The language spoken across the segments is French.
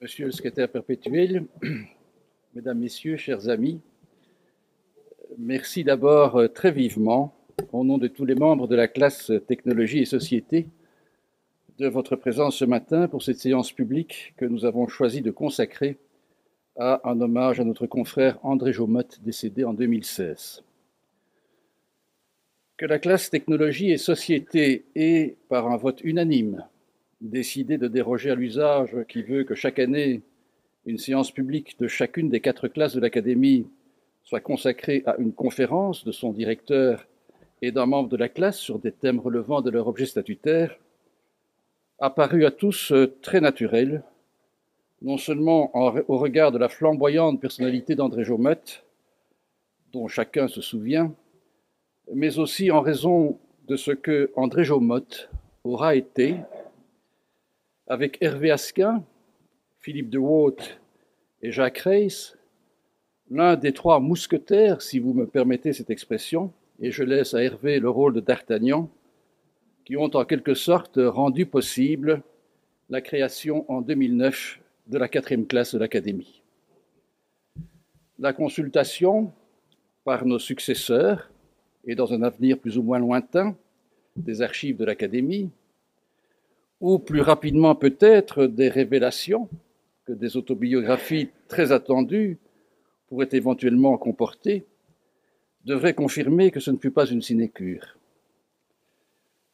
Monsieur le secrétaire perpétuel, Mesdames, Messieurs, chers amis, merci d'abord très vivement, au nom de tous les membres de la classe Technologie et Société, de votre présence ce matin pour cette séance publique que nous avons choisi de consacrer à un hommage à notre confrère André Jomotte, décédé en 2016. Que la classe Technologie et Société ait, par un vote unanime, décidé de déroger à l'usage qui veut que chaque année, une séance publique de chacune des 4 classes de l'Académie soit consacrée à une conférence de son directeur et d'un membre de la classe sur des thèmes relevant de leur objet statutaire, a paru à tous très naturel, non seulement au regard de la flamboyante personnalité d'André Jomotte, dont chacun se souvient, mais aussi en raison de ce que André Jomotte aura été, avec Hervé Asquin, Philippe de Waut et Jacques Reiss, l'un des 3 mousquetaires, si vous me permettez cette expression, et je laisse à Hervé le rôle de d'Artagnan, qui ont en quelque sorte rendu possible la création en 2009 de la 4e classe de l'Académie. La consultation par nos successeurs, et dans un avenir plus ou moins lointain, des archives de l'Académie, ou plus rapidement peut-être des révélations que des autobiographies très attendues pourraient éventuellement comporter, devraient confirmer que ce ne fut pas une sinécure.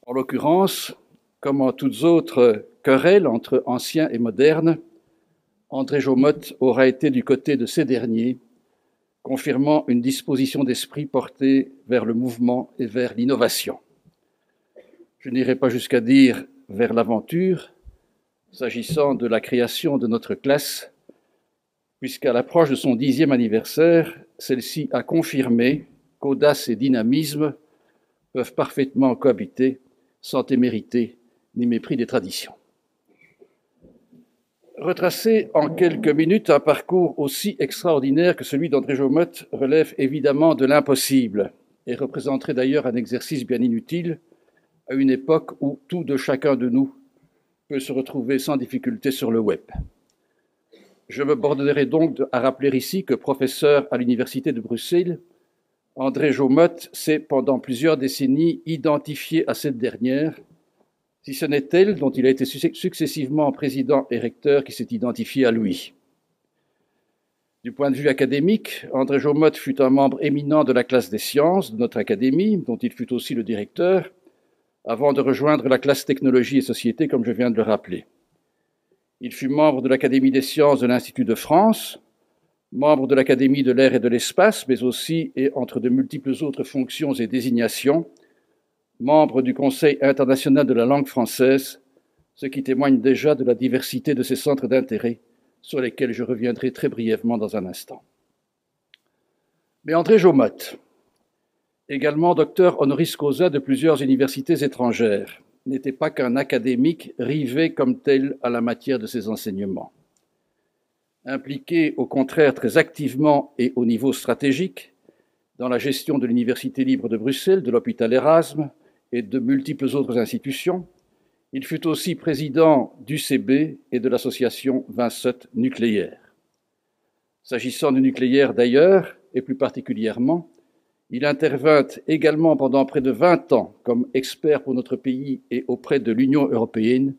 En l'occurrence, comme en toutes autres querelles entre anciens et modernes, André Jomotte aura été du côté de ces derniers, confirmant une disposition d'esprit portée vers le mouvement et vers l'innovation. Je n'irai pas jusqu'à dire vers l'aventure, s'agissant de la création de notre classe, puisqu'à l'approche de son 10e anniversaire, celle-ci a confirmé qu'audace et dynamisme peuvent parfaitement cohabiter sans témérité ni mépris des traditions. Retracer en quelques minutes un parcours aussi extraordinaire que celui d'André Jomotte relève évidemment de l'impossible et représenterait d'ailleurs un exercice bien inutile à une époque où tout de chacun de nous peut se retrouver sans difficulté sur le web. Je me bornerai donc à rappeler ici que professeur à l'Université de Bruxelles, André Jomotte s'est pendant plusieurs décennies identifié à cette dernière, si ce n'est elle dont il a été successivement président et recteur qui s'est identifié à lui. Du point de vue académique, André Jomotte fut un membre éminent de la classe des sciences de notre académie, dont il fut aussi le directeur, avant de rejoindre la classe Technologie et Société, comme je viens de le rappeler. Il fut membre de l'Académie des sciences de l'Institut de France, membre de l'Académie de l'air et de l'espace, mais aussi, et entre de multiples autres fonctions et désignations, membre du Conseil international de la langue française, ce qui témoigne déjà de la diversité de ses centres d'intérêt, sur lesquels je reviendrai très brièvement dans un instant. Mais André Jomotte, également docteur honoris causa de plusieurs universités étrangères, n'était pas qu'un académique rivé comme tel à la matière de ses enseignements. Impliqué au contraire très activement et au niveau stratégique dans la gestion de l'Université libre de Bruxelles, de l'hôpital Erasme et de multiples autres institutions, il fut aussi président d'UCB et de l'association Vinsotte Nucléaire. S'agissant du nucléaire d'ailleurs, et plus particulièrement, il intervint également pendant près de 20 ans comme expert pour notre pays et auprès de l'Union européenne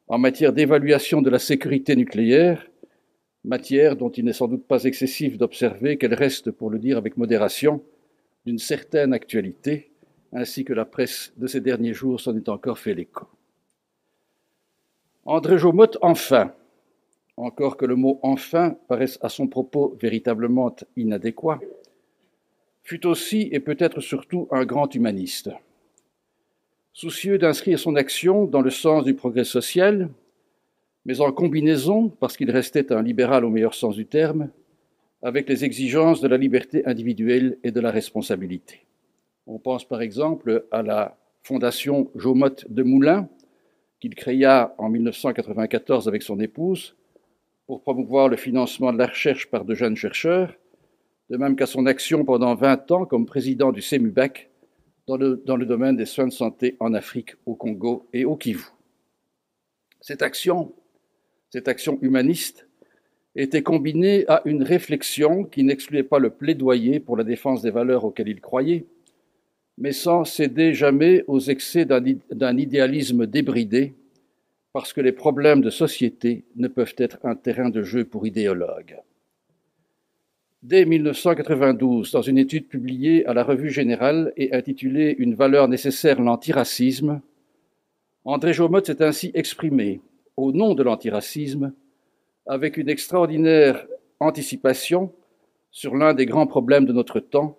en matière d'évaluation de la sécurité nucléaire, matière dont il n'est sans doute pas excessif d'observer qu'elle reste, pour le dire avec modération, d'une certaine actualité, ainsi que la presse de ces derniers jours s'en est encore fait l'écho. André Jomotte, enfin, encore que le mot « enfin » paraisse à son propos véritablement inadéquat, fut aussi et peut-être surtout un grand humaniste. Soucieux d'inscrire son action dans le sens du progrès social, mais en combinaison, parce qu'il restait un libéral au meilleur sens du terme, avec les exigences de la liberté individuelle et de la responsabilité. On pense par exemple à la Fondation Jomotte de Moulins, qu'il créa en 1994 avec son épouse, pour promouvoir le financement de la recherche par de jeunes chercheurs, de même qu'à son action pendant 20 ans comme président du CEMUBAC dans le domaine des soins de santé en Afrique, au Congo et au Kivu. Cette action humaniste était combiné à une réflexion qui n'excluait pas le plaidoyer pour la défense des valeurs auxquelles il croyait, mais sans céder jamais aux excès d'un idéalisme débridé, parce que les problèmes de société ne peuvent être un terrain de jeu pour idéologues. Dès 1992, dans une étude publiée à la Revue Générale et intitulée « Une valeur nécessaire, l'antiracisme », André Jomotte s'est ainsi exprimé au nom de l'antiracisme avec une extraordinaire anticipation sur l'un des grands problèmes de notre temps,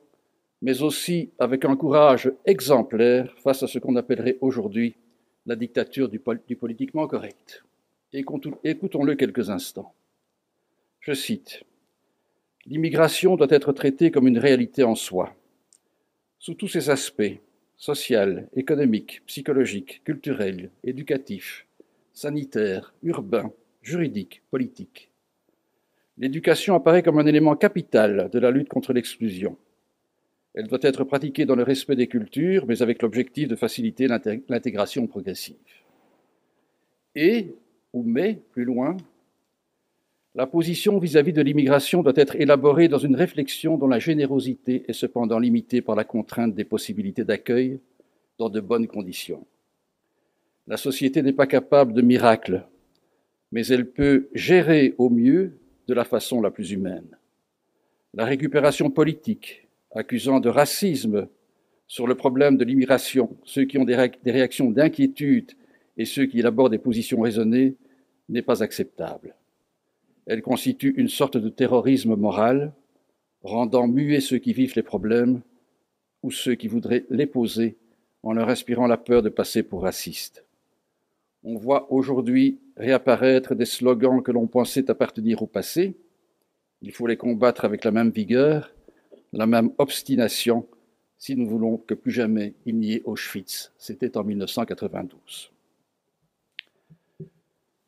mais aussi avec un courage exemplaire face à ce qu'on appellerait aujourd'hui la dictature du politiquement correct. Écoutons-le quelques instants. Je cite. « L'immigration doit être traitée comme une réalité en soi, sous tous ses aspects, social, économique, psychologique, culturel, éducatif, sanitaire, urbain, juridique, politique. L'éducation apparaît comme un élément capital de la lutte contre l'exclusion. Elle doit être pratiquée dans le respect des cultures, mais avec l'objectif de faciliter l'intégration progressive. Et, ou mais, plus loin, la position vis-à-vis de l'immigration doit être élaborée dans une réflexion dont la générosité est cependant limitée par la contrainte des possibilités d'accueil dans de bonnes conditions. La société n'est pas capable de miracles, mais elle peut gérer au mieux de la façon la plus humaine. La récupération politique, accusant de racisme sur le problème de l'immigration ceux qui ont des réactions d'inquiétude et ceux qui élaborent des positions raisonnées, n'est pas acceptable. Elle constitue une sorte de terrorisme moral, rendant muets ceux qui vivent les problèmes ou ceux qui voudraient les poser en leur inspirant la peur de passer pour racistes. On voit aujourd'hui réapparaître des slogans que l'on pensait appartenir au passé. Il faut les combattre avec la même vigueur, la même obstination, si nous voulons que plus jamais il n'y ait Auschwitz. C'était en 1992.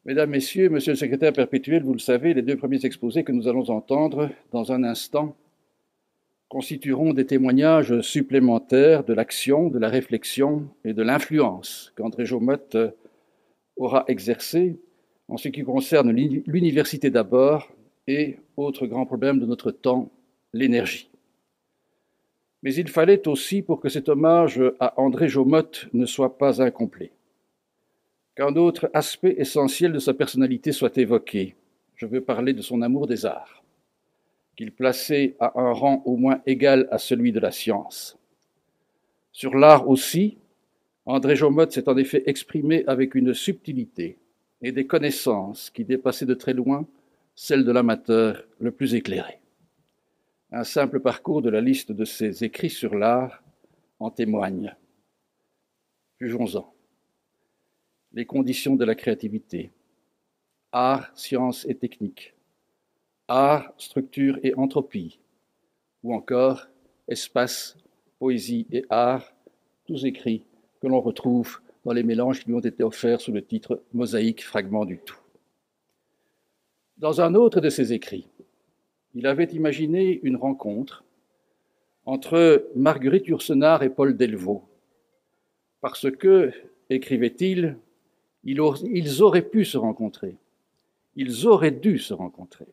Mesdames, Messieurs, Monsieur le secrétaire perpétuel, vous le savez, les deux premiers exposés que nous allons entendre dans un instant constitueront des témoignages supplémentaires de l'action, de la réflexion et de l'influence qu'André Jomotte aura exercée en ce qui concerne l'université d'abord et, autre grand problème de notre temps, l'énergie. Mais il fallait aussi, pour que cet hommage à André Jomotte ne soit pas incomplet, qu'un autre aspect essentiel de sa personnalité soit évoqué. Je veux parler de son amour des arts, qu'il plaçait à un rang au moins égal à celui de la science. Sur l'art aussi, André Jomotte s'est en effet exprimé avec une subtilité et des connaissances qui dépassaient de très loin celles de l'amateur le plus éclairé. Un simple parcours de la liste de ses écrits sur l'art en témoigne. Jugeons-en. Les conditions de la créativité. Art, science et technique. Art, structure et entropie. Ou encore espace, poésie et art, tous écrits que l'on retrouve dans les mélanges qui lui ont été offerts sous le titre « Mosaïque, fragment du tout ». Dans un autre de ses écrits, il avait imaginé une rencontre entre Marguerite Yourcenar et Paul Delvaux, parce que, écrivait-il, ils auraient pu se rencontrer, ils auraient dû se rencontrer.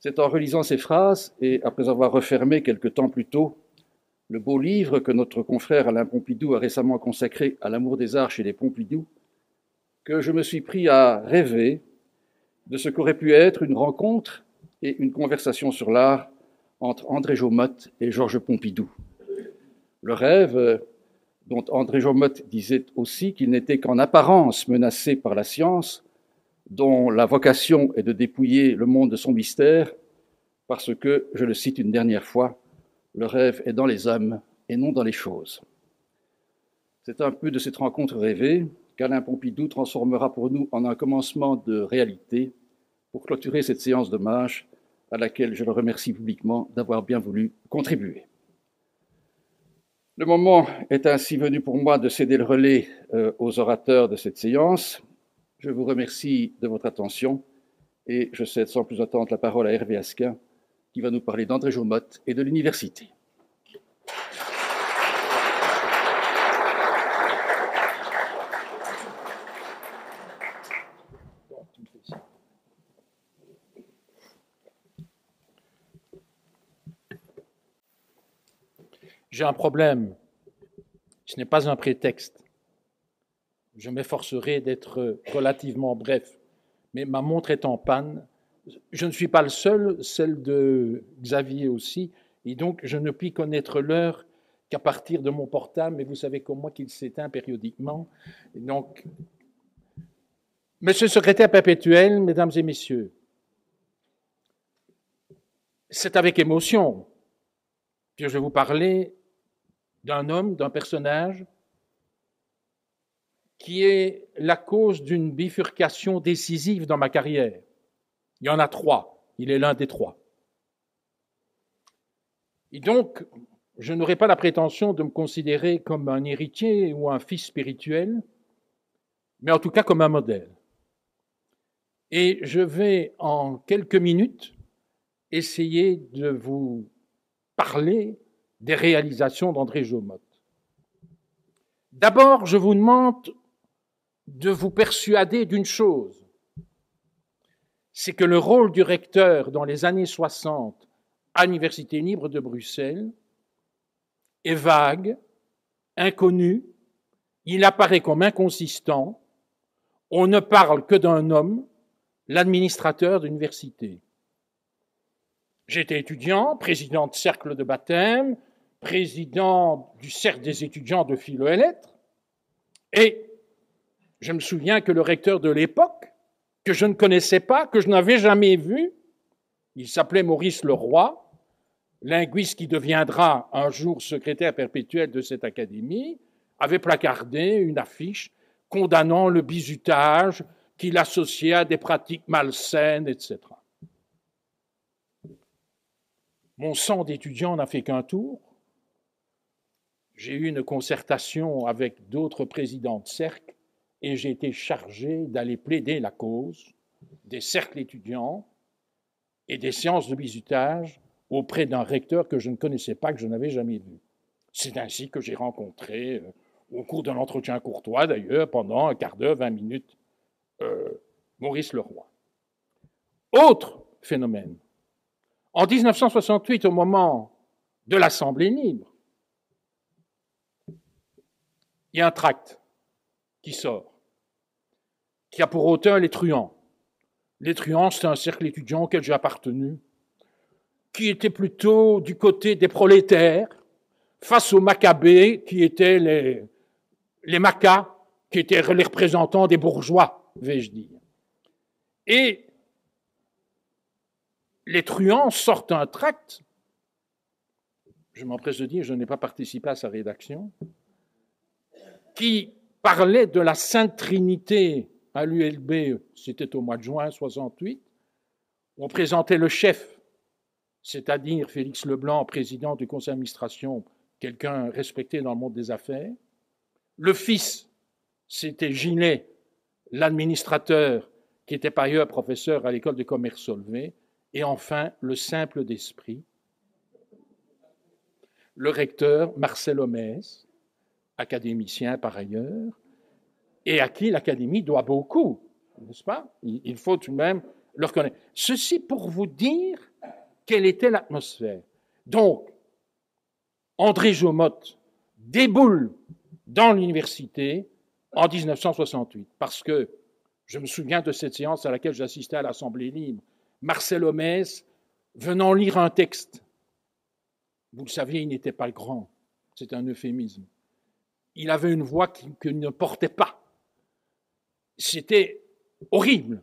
C'est en relisant ces phrases, et après avoir refermé quelque temps plus tôt le beau livre que notre confrère Alain Pompidou a récemment consacré à l'amour des arts chez les Pompidou, que je me suis pris à rêver de ce qu'aurait pu être une rencontre et une conversation sur l'art entre André Jomotte et Georges Pompidou. Le rêve, dont André Jomotte disait aussi qu'il n'était qu'en apparence menacé par la science, dont la vocation est de dépouiller le monde de son mystère, parce que, je le cite une dernière fois, le rêve est dans les hommes et non dans les choses. C'est un peu de cette rencontre rêvée qu'Alain Pompidou transformera pour nous en un commencement de réalité pour clôturer cette séance d'hommage à laquelle je le remercie publiquement d'avoir bien voulu contribuer. Le moment est ainsi venu pour moi de céder le relais aux orateurs de cette séance. Je vous remercie de votre attention et je cède sans plus attendre la parole à Hervé Asquin qui va nous parler d'André Jomotte et de l'université. J'ai un problème. Ce n'est pas un prétexte. Je m'efforcerai d'être relativement bref, mais ma montre est en panne. Je ne suis pas le seul, celle de Xavier aussi, et donc je ne puis connaître l'heure qu'à partir de mon portable, mais vous savez comme moi qu'il s'éteint périodiquement. Et donc, Monsieur le secrétaire perpétuel, mesdames et messieurs, c'est avec émotion que je vais vous parler d'un homme, d'un personnage qui est la cause d'une bifurcation décisive dans ma carrière. Il y en a 3. Il est l'un des 3. Et donc, je n'aurai pas la prétention de me considérer comme un héritier ou un fils spirituel, mais en tout cas comme un modèle. Et je vais, en quelques minutes, essayer de vous parler des réalisations d'André Jomotte. D'abord, je vous demande de vous persuader d'une chose, c'est que le rôle du recteur dans les années 60 à l'Université libre de Bruxelles est vague, inconnu, il apparaît comme inconsistant, on ne parle que d'un homme, l'administrateur de l'université. J'étais étudiant, président de cercle de baptême, président du cercle des étudiants de philo et lettres, et je me souviens que le recteur de l'époque, que je ne connaissais pas, que je n'avais jamais vu, il s'appelait Maurice Leroy, linguiste qui deviendra un jour secrétaire perpétuel de cette académie, avait placardé une affiche condamnant le bizutage qu'il associait à des pratiques malsaines, etc. Mon sang d'étudiant n'a fait qu'un tour. J'ai eu une concertation avec d'autres présidents de cercle et j'ai été chargé d'aller plaider la cause des cercles étudiants et des séances de bizutage auprès d'un recteur que je ne connaissais pas, que je n'avais jamais vu. C'est ainsi que j'ai rencontré, au cours d'un entretien courtois d'ailleurs, pendant un quart d'heure, 20 minutes, Maurice Leroy. Autre phénomène. En 1968, au moment de l'Assemblée libre, il y a un tract qui sort, qui a pour auteur les truands. Les truands, c'est un cercle étudiant auquel j'ai appartenu, qui était plutôt du côté des prolétaires, face aux Maccabées, qui étaient les Maccas, qui étaient les représentants des bourgeois, vais-je dire. Et les truands sortent un tract, je m'empresse de dire, je n'ai pas participé à sa rédaction, qui parlait de la Sainte Trinité à l'ULB, c'était au mois de juin 68. On présentait le chef, c'est-à-dire Félix Leblanc, président du conseil d'administration, quelqu'un respecté dans le monde des affaires. Le fils, c'était Ginet, l'administrateur, qui était par ailleurs professeur à l'école de commerce Solvay. Et enfin, le simple d'esprit, le recteur Marcel Homès, académicien par ailleurs, et à qui l'Académie doit beaucoup, n'est-ce pas? Il faut tout de même le reconnaître. Ceci pour vous dire quelle était l'atmosphère. Donc, André Jomotte déboule dans l'université en 1968, parce que je me souviens de cette séance à laquelle j'assistais à l'Assemblée libre, Marcel Homès venant lire un texte. Vous le saviez, il n'était pas grand, c'est un euphémisme. Il avait une voix qu'il ne portait pas. C'était horrible.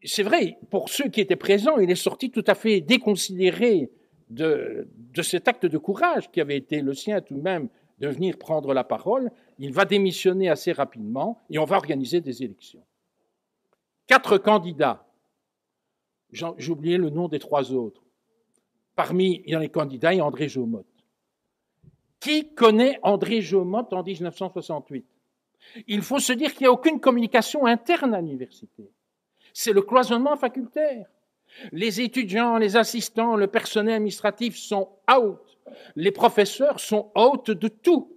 C'est vrai, pour ceux qui étaient présents, il est sorti tout à fait déconsidéré de cet acte de courage qui avait été le sien tout de même, de venir prendre la parole. Il va démissionner assez rapidement et on va organiser des élections. 4 candidats. J'ai oublié le nom des 3 autres. Parmi les candidats, il y a André Jomotte. Qui connaît André Jomotte en 1968? Il faut se dire qu'il n'y a aucune communication interne à l'université. C'est le cloisonnement facultaire. Les étudiants, les assistants, le personnel administratif sont out. Les professeurs sont out de tout.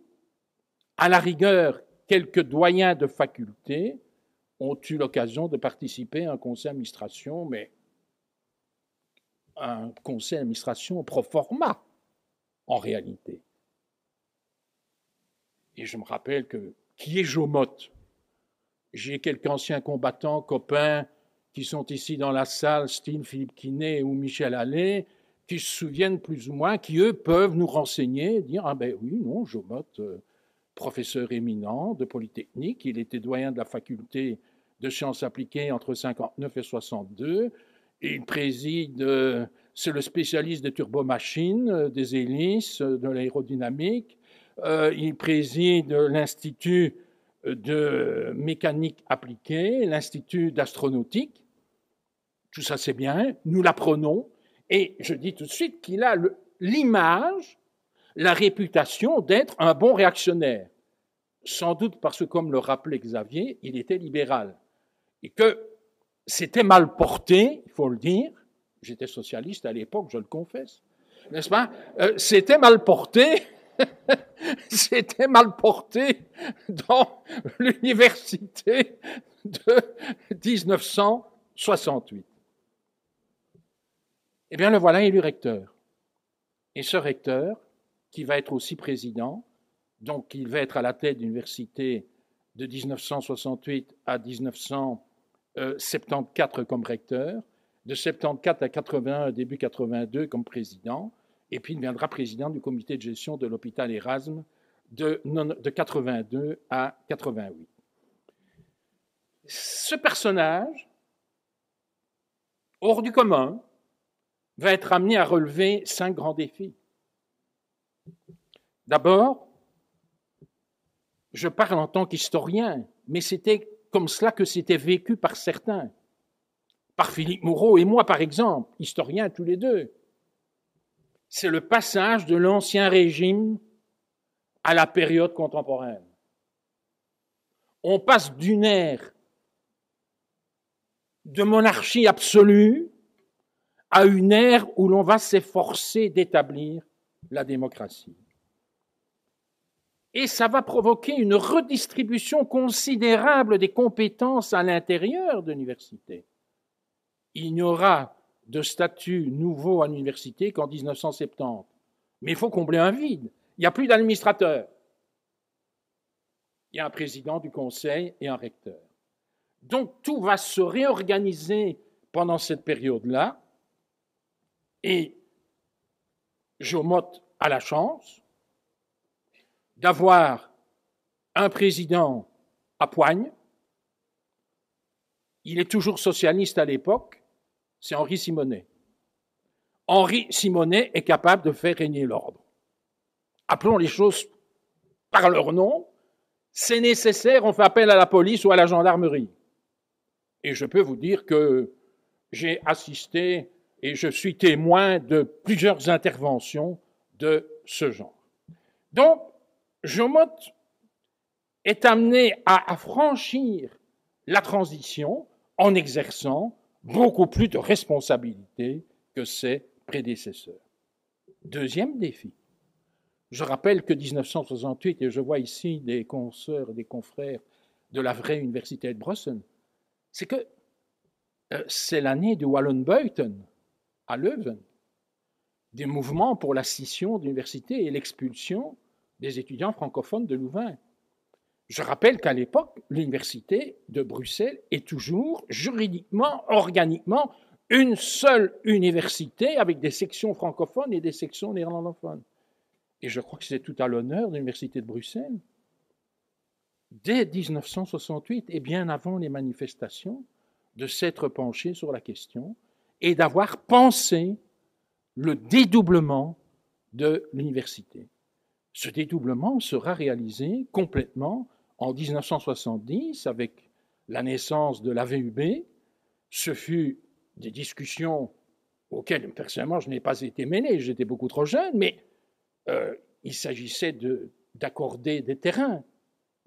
À la rigueur, quelques doyens de faculté ont eu l'occasion de participer à un conseil d'administration, mais un conseil d'administration pro forma. en réalité. Et je me rappelle que, qui est Jomotte? J'ai quelques anciens combattants, copains, qui sont ici dans la salle, style Philippe Quinet ou Michel Allais, qui se souviennent plus ou moins, qui eux peuvent nous renseigner, dire, ah ben oui, non, Jomotte, professeur éminent de Polytechnique, il était doyen de la faculté de sciences appliquées entre 59 et 62, et il préside, c'est le spécialiste des turbomachines, des hélices, de l'aérodynamique, il préside l'Institut de mécanique appliquée, l'Institut d'astronautique. Tout ça, c'est bien, nous l'apprenons. Et je dis tout de suite qu'il a l'image, la réputation d'être un bon réactionnaire. Sans doute parce que, comme le rappelait Xavier, il était libéral. Et que c'était mal porté, il faut le dire. J'étais socialiste à l'époque, je le confesse. N'est-ce pas? C'était mal porté. C'était mal porté dans l'université de 1968. Eh bien, le voilà élu recteur. Et ce recteur, qui va être aussi président, donc il va être à la tête de l'université de 1968 à 1974 comme recteur, de 74 à 81, début 82 comme président, et puis il deviendra président du comité de gestion de l'hôpital Erasme de 82 à 88. Ce personnage, hors du commun, va être amené à relever 5 grands défis. D'abord, je parle en tant qu'historien, mais c'était comme cela que c'était vécu par certains, par Philippe Moreau et moi, par exemple, historiens tous les deux. C'est le passage de l'Ancien Régime à la période contemporaine. On passe d'une ère de monarchie absolue à une ère où l'on va s'efforcer d'établir la démocratie. Et ça va provoquer une redistribution considérable des compétences à l'intérieur de l'université. Il n'y aura de statut nouveau à l'université qu'en 1970. Mais il faut combler un vide. Il n'y a plus d'administrateur. Il y a un président du conseil et un recteur. Donc tout va se réorganiser pendant cette période-là. Et Jomotte a la chance d'avoir un président à poigne. Il est toujours socialiste à l'époque, c'est Henri Simonet. Henri Simonet est capable de faire régner l'ordre. Appelons les choses par leur nom. C'est nécessaire, on fait appel à la police ou à la gendarmerie. Et je peux vous dire que j'ai assisté et je suis témoin de plusieurs interventions de ce genre. Donc, Jomotte est amené à franchir la transition en exerçant beaucoup plus de responsabilités que ses prédécesseurs. Deuxième défi. Je rappelle que 1968, et je vois ici des consoeurs et des confrères de la vraie université de Bruxelles, c'est que c'est l'année de Wallenbuiten à Leuven, des mouvements pour la scission de l'université et l'expulsion des étudiants francophones de Louvain. Je rappelle qu'à l'époque, l'université de Bruxelles est toujours juridiquement, organiquement, une seule université avec des sections francophones et des sections néerlandophones. Et je crois que c'est tout à l'honneur de l'université de Bruxelles, dès 1968 et bien avant les manifestations, de s'être penché sur la question et d'avoir pensé le dédoublement de l'université. Ce dédoublement sera réalisé complètement en 1970 avec la naissance de l'AVUB. Ce fut des discussions auxquelles, personnellement, je n'ai pas été mêlé, j'étais beaucoup trop jeune, mais il s'agissait d'accorder des terrains,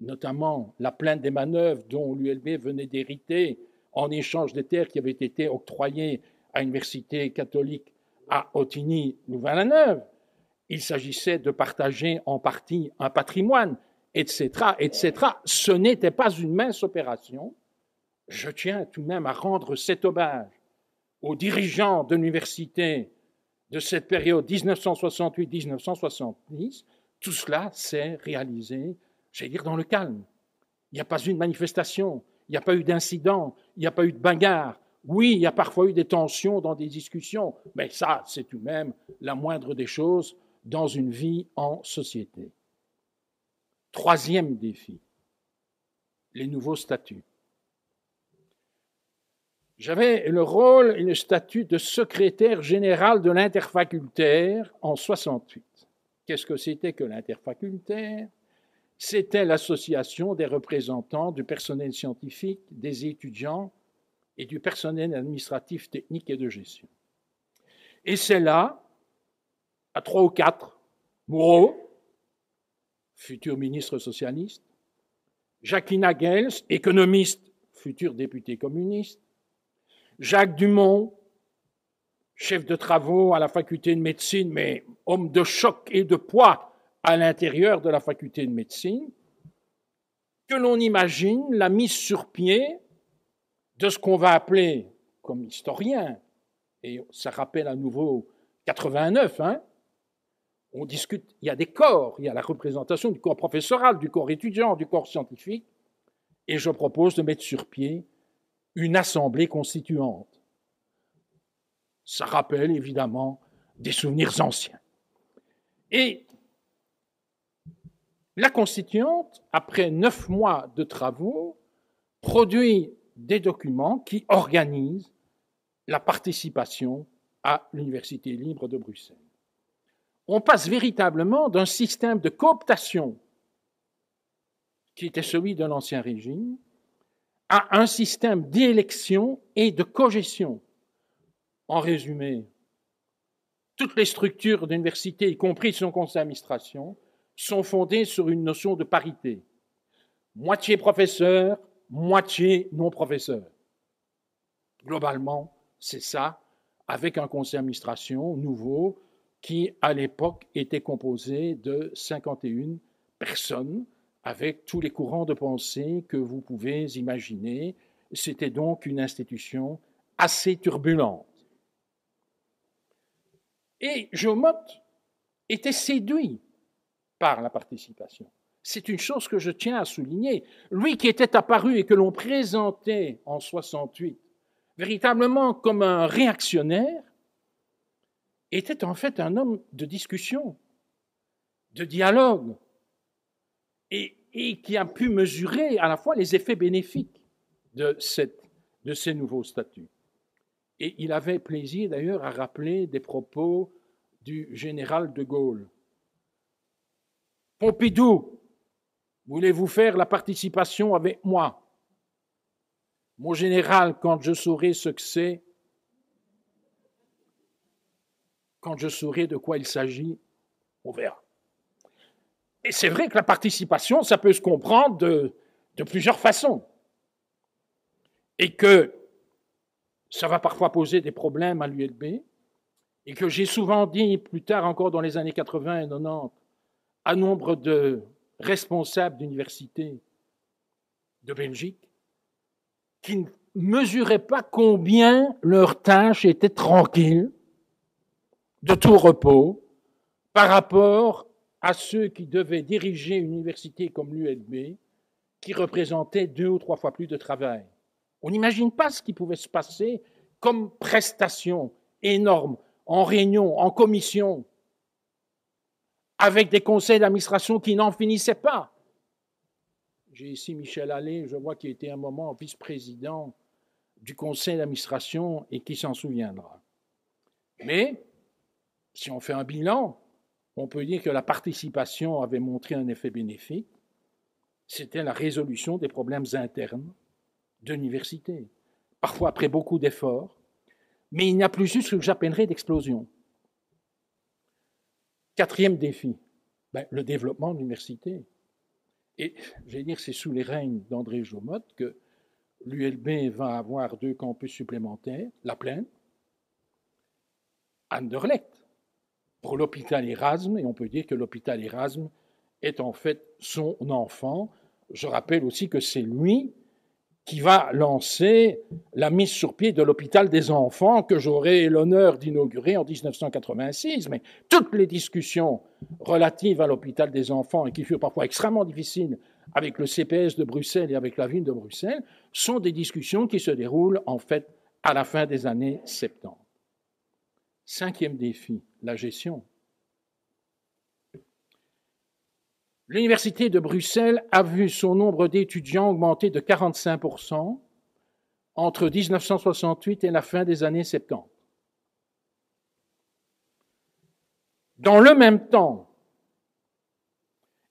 notamment la plaine des manœuvres dont l'ULB venait d'hériter en échange des terres qui avaient été octroyées à l'université catholique à Ottigny-Louvain-la-Neuve. Il s'agissait de partager en partie un patrimoine, etc., etc. Ce n'était pas une mince opération. Je tiens tout de même à rendre cet hommage aux dirigeants de l'université de cette période 1968-1970, tout cela s'est réalisé, j'allais dire, dans le calme. Il n'y a pas eu de manifestation, il n'y a pas eu d'incident, il n'y a pas eu de bagarre. Oui, il y a parfois eu des tensions dans des discussions, mais ça, c'est tout de même la moindre des choses dans une vie en société. Troisième défi, les nouveaux statuts. J'avais le rôle et le statut de secrétaire général de l'interfacultaire en 68. Qu'est-ce que c'était que l'interfacultaire? C'était l'association des représentants du personnel scientifique, des étudiants et du personnel administratif, technique et de gestion. Et c'est là, à 3 ou 4, Moreau, futur ministre socialiste, Jacqueline Hagels, économiste, futur député communiste, Jacques Dumont, chef de travaux à la faculté de médecine, mais homme de choc et de poids à l'intérieur de la faculté de médecine, que l'on imagine la mise sur pied de ce qu'on va appeler, comme historien, et ça rappelle à nouveau 89, on discute, il y a des corps, il y a la représentation du corps professoral, du corps étudiant, du corps scientifique, et je propose de mettre sur pied une assemblée constituante. Ça rappelle évidemment des souvenirs anciens. Et la constituante, après 9 mois de travaux, produit des documents qui organisent la participation à l'Université libre de Bruxelles. On passe véritablement d'un système de cooptation, qui était celui de l'Ancien Régime, à un système d'élection et de cogestion. En résumé, toutes les structures d'université, y compris son conseil d'administration, sont fondées sur une notion de parité. Moitié professeur, moitié non-professeur. Globalement, c'est ça, avec un conseil d'administration nouveau qui, à l'époque, était composé de 51 personnes, avec tous les courants de pensée que vous pouvez imaginer. C'était donc une institution assez turbulente. Et Jomotte était séduit par la participation. C'est une chose que je tiens à souligner. Lui qui était apparu et que l'on présentait en 68 véritablement comme un réactionnaire, était en fait un homme de discussion, de dialogue, et qui a pu mesurer à la fois les effets bénéfiques de ces nouveaux statuts. Et il avait plaisir d'ailleurs à rappeler des propos du général de Gaulle. Pompidou, voulez-vous faire la participation avec moi? Mon général, quand je saurai ce que c'est, quand je saurai de quoi il s'agit, on verra. Et c'est vrai que la participation, ça peut se comprendre de plusieurs façons. Et que ça va parfois poser des problèmes à l'ULB, et que j'ai souvent dit, plus tard encore dans les années 80 et 90, à nombre de responsables d'universités de Belgique, qui ne mesuraient pas combien leur tâche était tranquille, de tout repos, par rapport à ceux qui devaient diriger une université comme l'ULB, qui représentait 2 ou 3 fois plus de travail. On n'imagine pas ce qui pouvait se passer comme prestation énorme, en réunion, en commission, avec des conseils d'administration qui n'en finissaient pas. J'ai ici Michel Allais, je vois qu'il était un moment vice-président du conseil d'administration et qui s'en souviendra. Mais, si on fait un bilan, on peut dire que la participation avait montré un effet bénéfique. C'était la résolution des problèmes internes de l'université, parfois après beaucoup d'efforts, mais il n'y a plus eu ce que j'appellerais d'explosion. Quatrième défi, le développement de l'université. Et je vais dire, c'est sous les règnes d'André Jomotte que l'ULB va avoir 2 campus supplémentaires, La Plaine, Anderlecht, pour l'hôpital Erasme, et on peut dire que l'hôpital Erasme est en fait son enfant. Je rappelle aussi que c'est lui qui va lancer la mise sur pied de l'hôpital des enfants que j'aurai l'honneur d'inaugurer en 1986. Mais toutes les discussions relatives à l'hôpital des enfants, et qui furent parfois extrêmement difficiles avec le CPS de Bruxelles et avec la ville de Bruxelles, sont des discussions qui se déroulent en fait à la fin des années 70. Cinquième défi, la gestion. L'Université de Bruxelles a vu son nombre d'étudiants augmenter de 45% entre 1968 et la fin des années 70. Dans le même temps,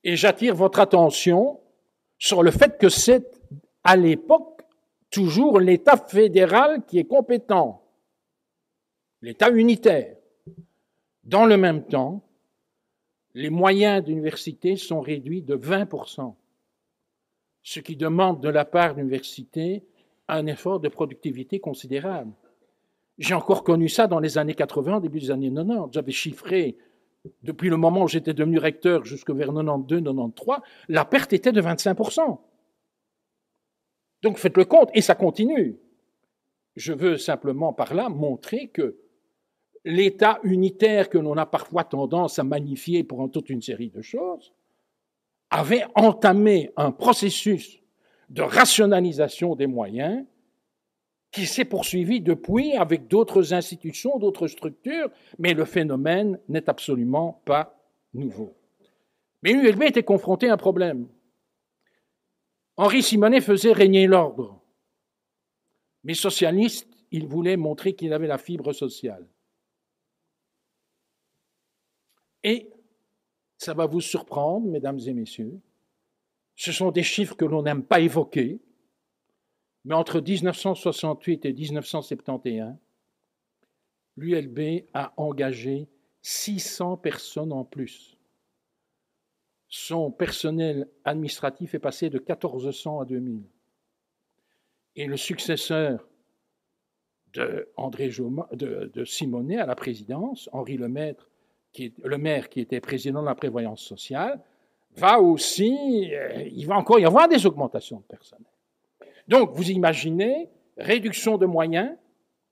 et j'attire votre attention sur le fait que c'est à l'époque toujours l'État fédéral qui est compétent, l'État unitaire. Dans le même temps, les moyens d'université sont réduits de 20%, ce qui demande de la part de l'université un effort de productivité considérable. J'ai encore connu ça dans les années 80, début des années 90. J'avais chiffré, depuis le moment où j'étais devenu recteur jusqu'à vers 92-93, la perte était de 25%. Donc faites le compte, et ça continue. Je veux simplement par là montrer que l'État unitaire que l'on a parfois tendance à magnifier pour toute une série de choses, avait entamé un processus de rationalisation des moyens qui s'est poursuivi depuis avec d'autres institutions, d'autres structures, mais le phénomène n'est absolument pas nouveau. Mais l'ULB était confronté à un problème. Henri Simonet faisait régner l'ordre, mais socialiste, il voulait montrer qu'il avait la fibre sociale. Et ça va vous surprendre, mesdames et messieurs, ce sont des chiffres que l'on n'aime pas évoquer, mais entre 1968 et 1971, l'ULB a engagé 600 personnes en plus. Son personnel administratif est passé de 1400 à 2000. Et le successeur de Simonet à la présidence, Henri Lemaire, qui était président de la prévoyance sociale, il va encore y avoir des augmentations de personnel. Donc, vous imaginez, réduction de moyens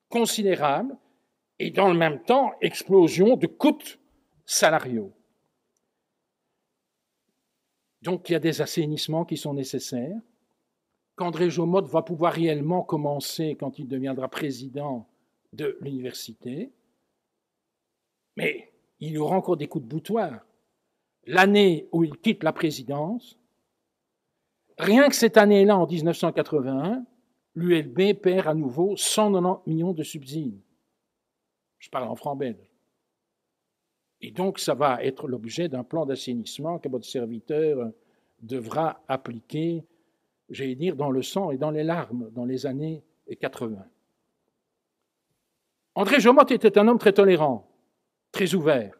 considérable et dans le même temps, explosion de coûts salariaux. Donc, il y a des assainissements qui sont nécessaires, qu'André Jomotte va pouvoir réellement commencer quand il deviendra président de l'université, mais il y aura encore des coups de boutoir. L'année où il quitte la présidence, rien que cette année-là, en 1981, l'ULB perd à nouveau 190 millions de subsides. Je parle en francs belges. Et donc, ça va être l'objet d'un plan d'assainissement que votre serviteur devra appliquer, j'allais dire, dans le sang et dans les larmes, dans les années 80. André Jomotte était un homme très tolérant, très ouvert.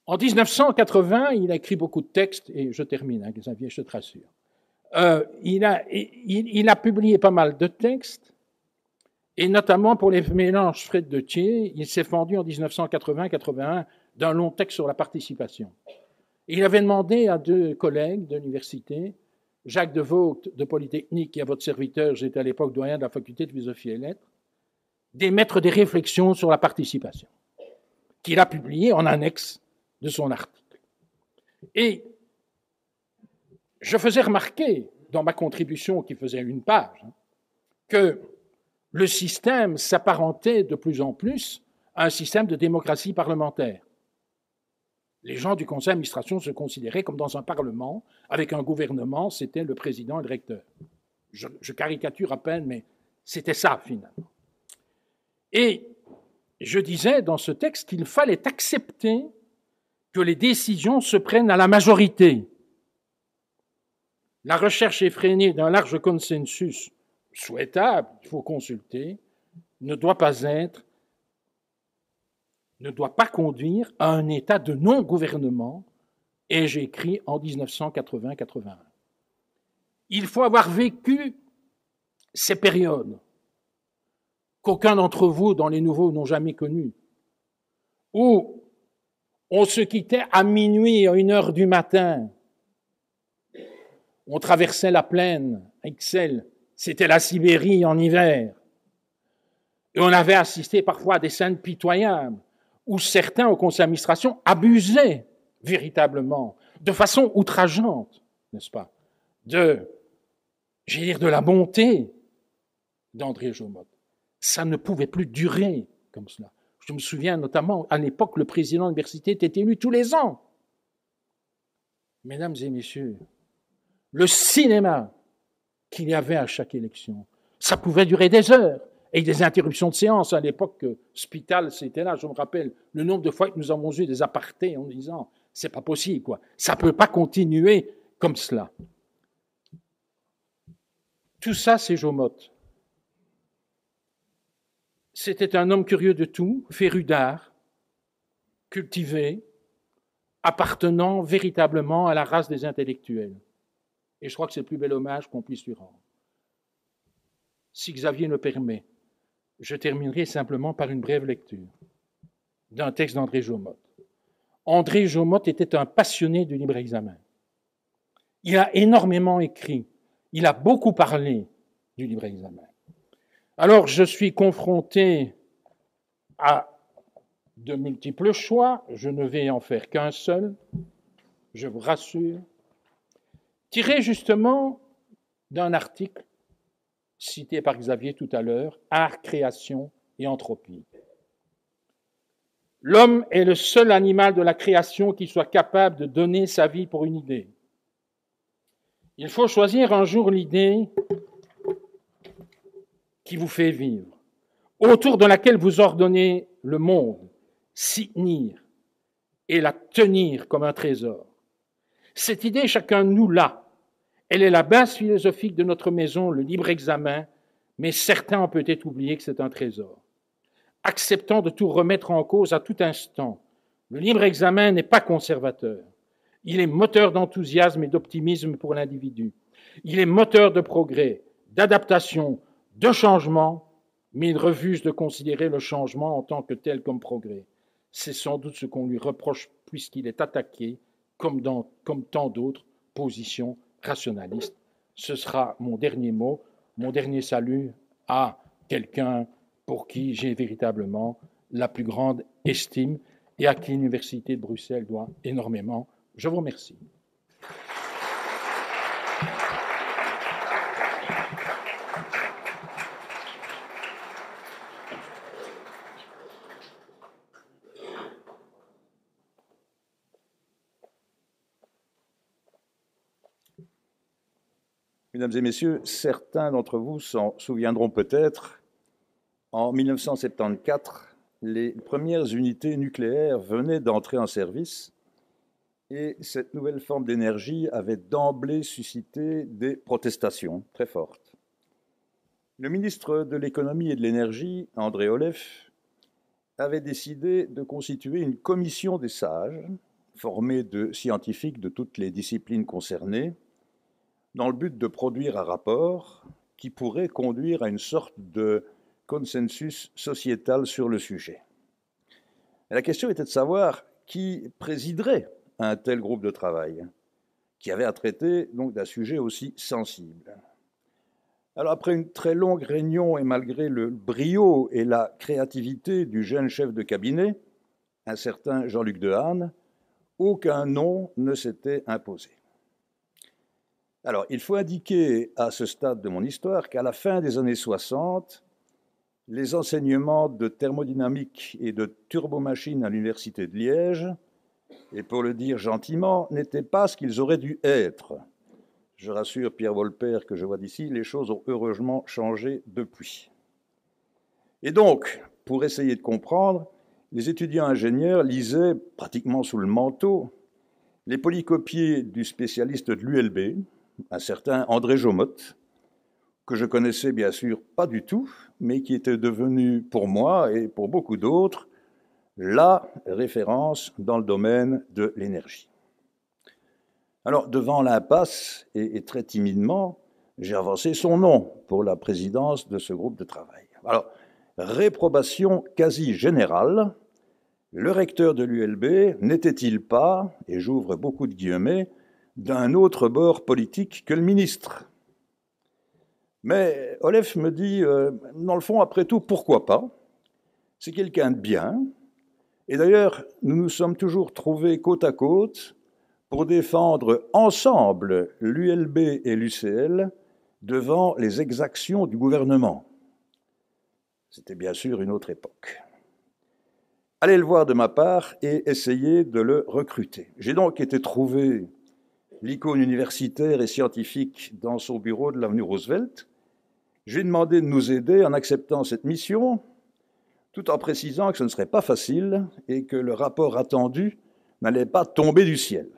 En 1980, il a écrit beaucoup de textes, et je termine, Xavier, je te rassure. Il a publié pas mal de textes, et notamment pour les mélanges Fred de Thiers, il s'est fendu en 1980-81 d'un long texte sur la participation. Il avait demandé à deux collègues de l'université, Jacques de Vogt de Polytechnique et à votre serviteur, j'étais à l'époque doyen de la faculté de philosophie et lettres, d'émettre des réflexions sur la participation, qu'il a publié en annexe de son article. Et je faisais remarquer, dans ma contribution qui faisait une page, que le système s'apparentait de plus en plus à un système de démocratie parlementaire. Les gens du conseil d'administration se considéraient comme dans un parlement, avec un gouvernement, c'était le président et le recteur. Je caricature à peine, mais c'était ça, finalement. Et je disais dans ce texte qu'il fallait accepter que les décisions se prennent à la majorité. La recherche effrénée d'un large consensus souhaitable, il faut consulter, ne doit pas conduire à un état de non-gouvernement, et j'ai écrit en 1980-81. Il faut avoir vécu ces périodes qu'aucun d'entre vous, dans les nouveaux, n'ont jamais connues, où on se quittait à minuit, à 1h du matin, On traversait la plaine, Ixelles, c'était la Sibérie en hiver. Et on avait assisté parfois à des scènes pitoyables où certains au conseil d'administration abusaient véritablement, de façon outrageante, n'est-ce pas, de la bonté d'André Jomotte. Ça ne pouvait plus durer comme cela. Je me souviens notamment, à l'époque, le président de l'université était élu tous les ans. Mesdames et messieurs, le cinéma qu'il y avait à chaque élection, ça pouvait durer des heures, et des interruptions de séance. À l'époque, Spital, c'était là, je me rappelle, le nombre de fois que nous avons eu des apartés en disant, c'est pas possible, quoi. Ça peut pas continuer comme cela. Tout ça, c'est Jomotte. C'était un homme curieux de tout, féru d'art, cultivé, appartenant véritablement à la race des intellectuels. Et je crois que c'est le plus bel hommage qu'on puisse lui rendre. Si Xavier le permet, je terminerai simplement par une brève lecture d'un texte d'André Jomotte. André Jomotte était un passionné du libre examen. Il a énormément écrit, il a beaucoup parlé du libre examen. Alors, je suis confronté à de multiples choix, je ne vais en faire qu'un seul, je vous rassure, tiré justement d'un article cité par Xavier tout à l'heure, Art, création et entropie. L'homme est le seul animal de la création qui soit capable de donner sa vie pour une idée. Il faut choisir un jour l'idée qui vous fait vivre, autour de laquelle vous ordonnez le monde, s'y tenir et la tenir comme un trésor. Cette idée, chacun de nous l'a. Elle est la base philosophique de notre maison, le libre examen, mais certains ont peut-être oublié que c'est un trésor. Acceptant de tout remettre en cause à tout instant, le libre examen n'est pas conservateur. Il est moteur d'enthousiasme et d'optimisme pour l'individu. Il est moteur de progrès, d'adaptation, de changement, mais il refuse de considérer le changement en tant que tel comme progrès. C'est sans doute ce qu'on lui reproche puisqu'il est attaqué, comme tant d'autres, positions rationalistes. Ce sera mon dernier mot, mon dernier salut à quelqu'un pour qui j'ai véritablement la plus grande estime et à qui l'Université de Bruxelles doit énormément. Je vous remercie. Mesdames et messieurs, certains d'entre vous s'en souviendront peut-être, en 1974, les premières unités nucléaires venaient d'entrer en service et cette nouvelle forme d'énergie avait d'emblée suscité des protestations très fortes. Le ministre de l'économie et de l'énergie, André Olef, avait décidé de constituer une commission des sages, formée de scientifiques de toutes les disciplines concernées, dans le but de produire un rapport qui pourrait conduire à une sorte de consensus sociétal sur le sujet. Et la question était de savoir qui présiderait un tel groupe de travail, qui avait à traiter donc d'un sujet aussi sensible. Alors après une très longue réunion et malgré le brio et la créativité du jeune chef de cabinet, un certain Jean-Luc Dehaene, aucun nom ne s'était imposé. Alors, il faut indiquer à ce stade de mon histoire qu'à la fin des années 60, les enseignements de thermodynamique et de turbomachine à l'Université de Liège, et pour le dire gentiment, n'étaient pas ce qu'ils auraient dû être. Je rassure Pierre Wolper que je vois d'ici, les choses ont heureusement changé depuis. Et donc, pour essayer de comprendre, les étudiants ingénieurs lisaient, pratiquement sous le manteau, les polycopiés du spécialiste de l'ULB, un certain André Jomotte, que je connaissais bien sûr pas du tout, mais qui était devenu pour moi et pour beaucoup d'autres la référence dans le domaine de l'énergie. Alors, devant l'impasse, et très timidement, j'ai avancé son nom pour la présidence de ce groupe de travail. Alors, réprobation quasi générale, le recteur de l'ULB n'était-il pas, et j'ouvre beaucoup de guillemets, d'un autre bord politique que le ministre. Mais Olef me dit, dans le fond, après tout, pourquoi pas? C'est quelqu'un de bien. Et d'ailleurs, nous nous sommes toujours trouvés côte à côte pour défendre ensemble l'ULB et l'UCL devant les exactions du gouvernement. C'était bien sûr une autre époque. Allez le voir de ma part et essayez de le recruter. J'ai donc été trouver l'icône universitaire et scientifique dans son bureau de l'avenue Roosevelt. J'ai demandé de nous aider en acceptant cette mission, tout en précisant que ce ne serait pas facile et que le rapport attendu n'allait pas tomber du ciel.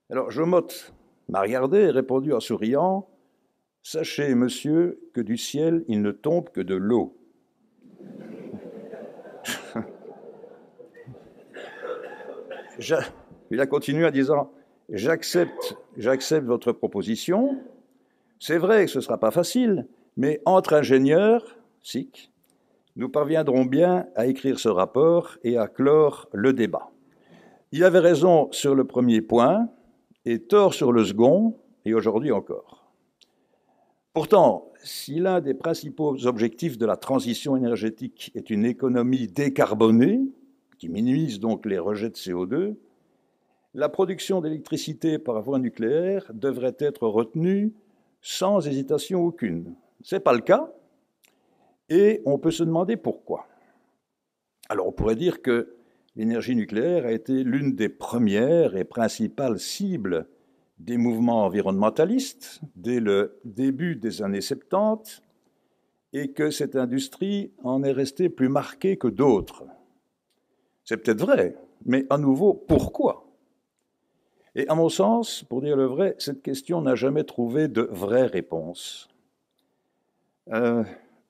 Alors Jomotte m'a regardé et répondu en souriant, « Sachez, monsieur, que du ciel, il ne tombe que de l'eau. » Il a continué en disant, « J'accepte votre proposition. C'est vrai que ce ne sera pas facile, mais entre ingénieurs, SIC, nous parviendrons bien à écrire ce rapport et à clore le débat. » Il avait raison sur le premier point et tort sur le second, et aujourd'hui encore. Pourtant, si l'un des principaux objectifs de la transition énergétique est une économie décarbonée, qui minimise donc les rejets de CO2, la production d'électricité par voie nucléaire devrait être retenue sans hésitation aucune. Ce n'est pas le cas, et on peut se demander pourquoi. Alors on pourrait dire que l'énergie nucléaire a été l'une des premières et principales cibles des mouvements environnementalistes dès le début des années 70 et que cette industrie en est restée plus marquée que d'autres. C'est peut-être vrai, mais à nouveau, pourquoi? Et à mon sens, pour dire le vrai, cette question n'a jamais trouvé de vraie réponse.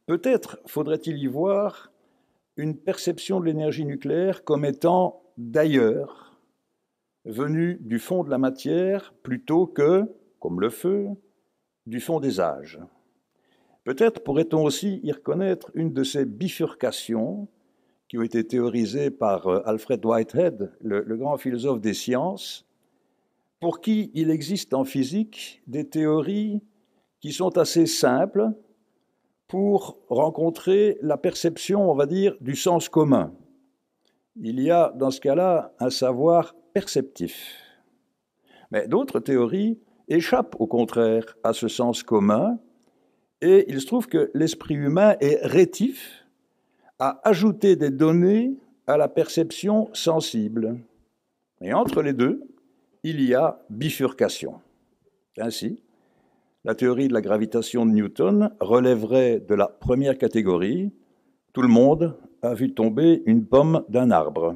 Peut-être faudrait-il y voir une perception de l'énergie nucléaire comme étant d'ailleurs, venue du fond de la matière plutôt que, comme le feu, du fond des âges. Peut-être pourrait-on aussi y reconnaître une de ces bifurcations qui ont été théorisées par Alfred Whitehead, le grand philosophe des sciences, pour qui il existe en physique des théories qui sont assez simples pour rencontrer la perception, on va dire, du sens commun. Il y a, dans ce cas-là, un savoir perceptif. Mais d'autres théories échappent, au contraire, à ce sens commun, et il se trouve que l'esprit humain est rétif à ajouter des données à la perception sensible. Et entre les deux, il y a bifurcation. Ainsi, la théorie de la gravitation de Newton relèverait de la première catégorie. Tout le monde a vu tomber une pomme d'un arbre.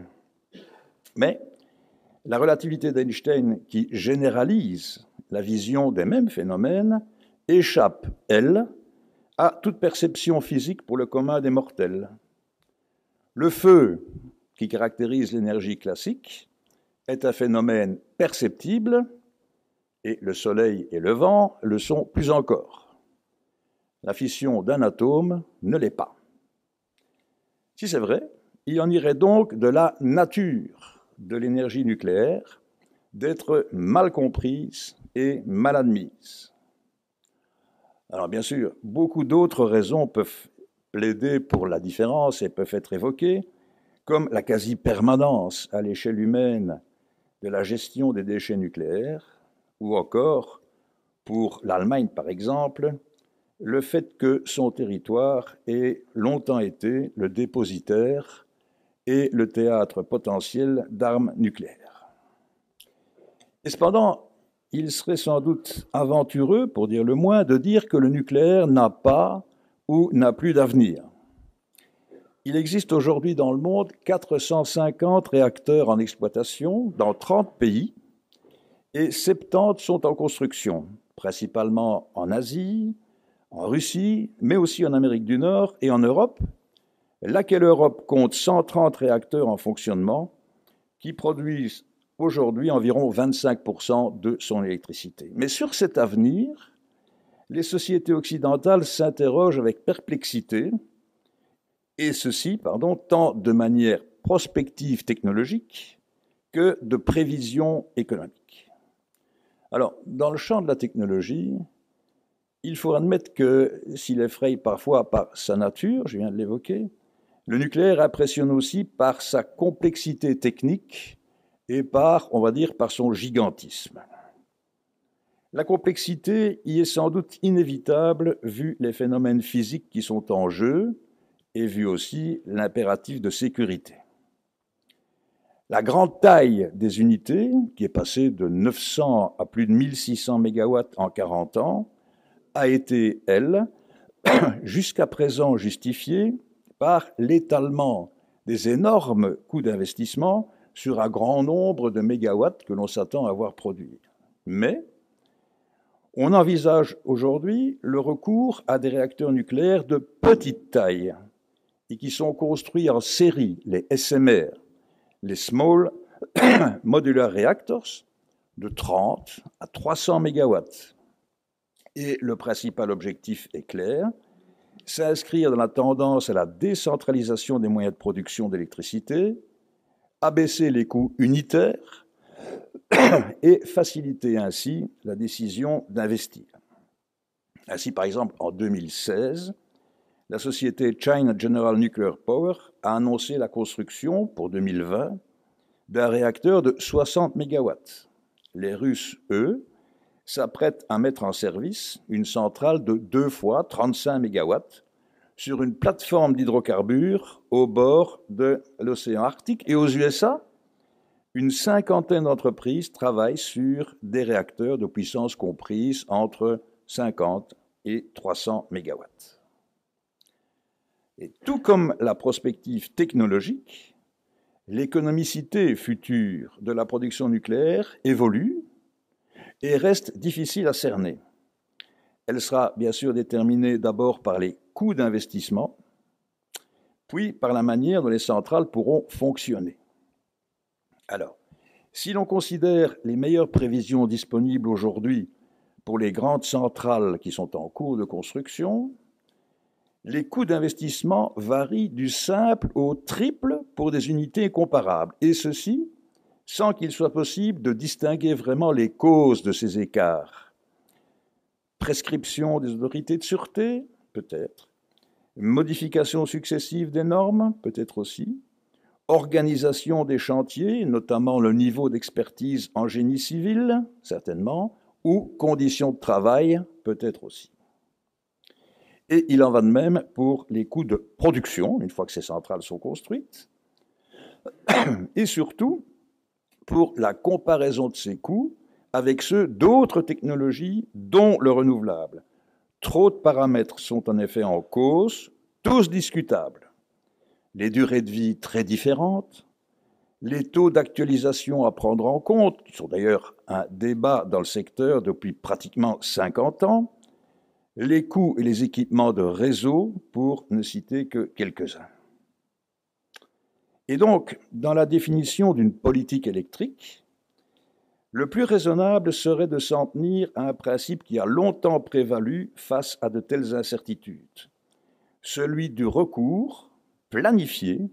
Mais la relativité d'Einstein, qui généralise la vision des mêmes phénomènes, échappe, elle, à toute perception physique pour le commun des mortels. Le feu, qui caractérise l'énergie classique, est un phénomène perceptible, et le soleil et le vent le sont plus encore. La fission d'un atome ne l'est pas. Si c'est vrai, il en irait donc de la nature de l'énergie nucléaire d'être mal comprise et mal admise. Alors bien sûr, beaucoup d'autres raisons peuvent plaider pour la différence et peuvent être évoquées, comme la quasi-permanence à l'échelle humaine de la gestion des déchets nucléaires, ou encore, pour l'Allemagne par exemple, le fait que son territoire ait longtemps été le dépositaire et le théâtre potentiel d'armes nucléaires. Et cependant, il serait sans doute aventureux, pour dire le moins, de dire que le nucléaire n'a pas ou n'a plus d'avenir. Il existe aujourd'hui dans le monde 450 réacteurs en exploitation dans 30 pays et 70 sont en construction, principalement en Asie, en Russie, mais aussi en Amérique du Nord et en Europe, laquelle Europe compte 130 réacteurs en fonctionnement qui produisent aujourd'hui environ 25% de son électricité. Mais sur cet avenir, les sociétés occidentales s'interrogent avec perplexité, et ceci, tant de manière prospective technologique que de prévision économique. Alors, dans le champ de la technologie, il faut admettre que, s'il effraie parfois par sa nature, je viens de l'évoquer, le nucléaire impressionne aussi par sa complexité technique et par, on va dire, par son gigantisme. La complexité y est sans doute inévitable vu les phénomènes physiques qui sont en jeu et vu aussi l'impératif de sécurité. La grande taille des unités, qui est passée de 900 à plus de 1600 MW en 40 ans, a été, elle, jusqu'à présent justifiée par l'étalement des énormes coûts d'investissement sur un grand nombre de mégawatts que l'on s'attend à voir produire. Mais on envisage aujourd'hui le recours à des réacteurs nucléaires de petite taille et qui sont construits en série, les SMR, les Small Modular Reactors, de 30 à 300 mégawatts. Et le principal objectif est clair, s'inscrire dans la tendance à la décentralisation des moyens de production d'électricité, abaisser les coûts unitaires et faciliter ainsi la décision d'investir. Ainsi, par exemple, en 2016, la société China General Nuclear Power a annoncé la construction, pour 2020, d'un réacteur de 60 MW. Les Russes, eux, s'apprêtent à mettre en service une centrale de 2 fois 35 MW sur une plateforme d'hydrocarbures au bord de l'océan Arctique. Et aux USA, une cinquantaine d'entreprises travaillent sur des réacteurs de puissance comprise entre 50 et 300 MW. Et tout comme la prospective technologique, l'économicité future de la production nucléaire évolue et reste difficile à cerner. Elle sera bien sûr déterminée d'abord par les coûts d'investissement, puis par la manière dont les centrales pourront fonctionner. Alors, si l'on considère les meilleures prévisions disponibles aujourd'hui pour les grandes centrales qui sont en cours de construction, les coûts d'investissement varient du simple au triple pour des unités comparables, et ceci sans qu'il soit possible de distinguer vraiment les causes de ces écarts. Prescription des autorités de sûreté, peut-être. Modification successive des normes, peut-être aussi. Organisation des chantiers, notamment le niveau d'expertise en génie civil, certainement, ou conditions de travail, peut-être aussi. Et il en va de même pour les coûts de production, une fois que ces centrales sont construites, et surtout pour la comparaison de ces coûts avec ceux d'autres technologies, dont le renouvelable. Trop de paramètres sont en effet en cause, tous discutables. Les durées de vie très différentes, les taux d'actualisation à prendre en compte, qui sont d'ailleurs un débat dans le secteur depuis pratiquement 50 ans, les coûts et les équipements de réseau, pour ne citer que quelques-uns. Et donc, dans la définition d'une politique électrique, le plus raisonnable serait de s'en tenir à un principe qui a longtemps prévalu face à de telles incertitudes, celui du recours planifié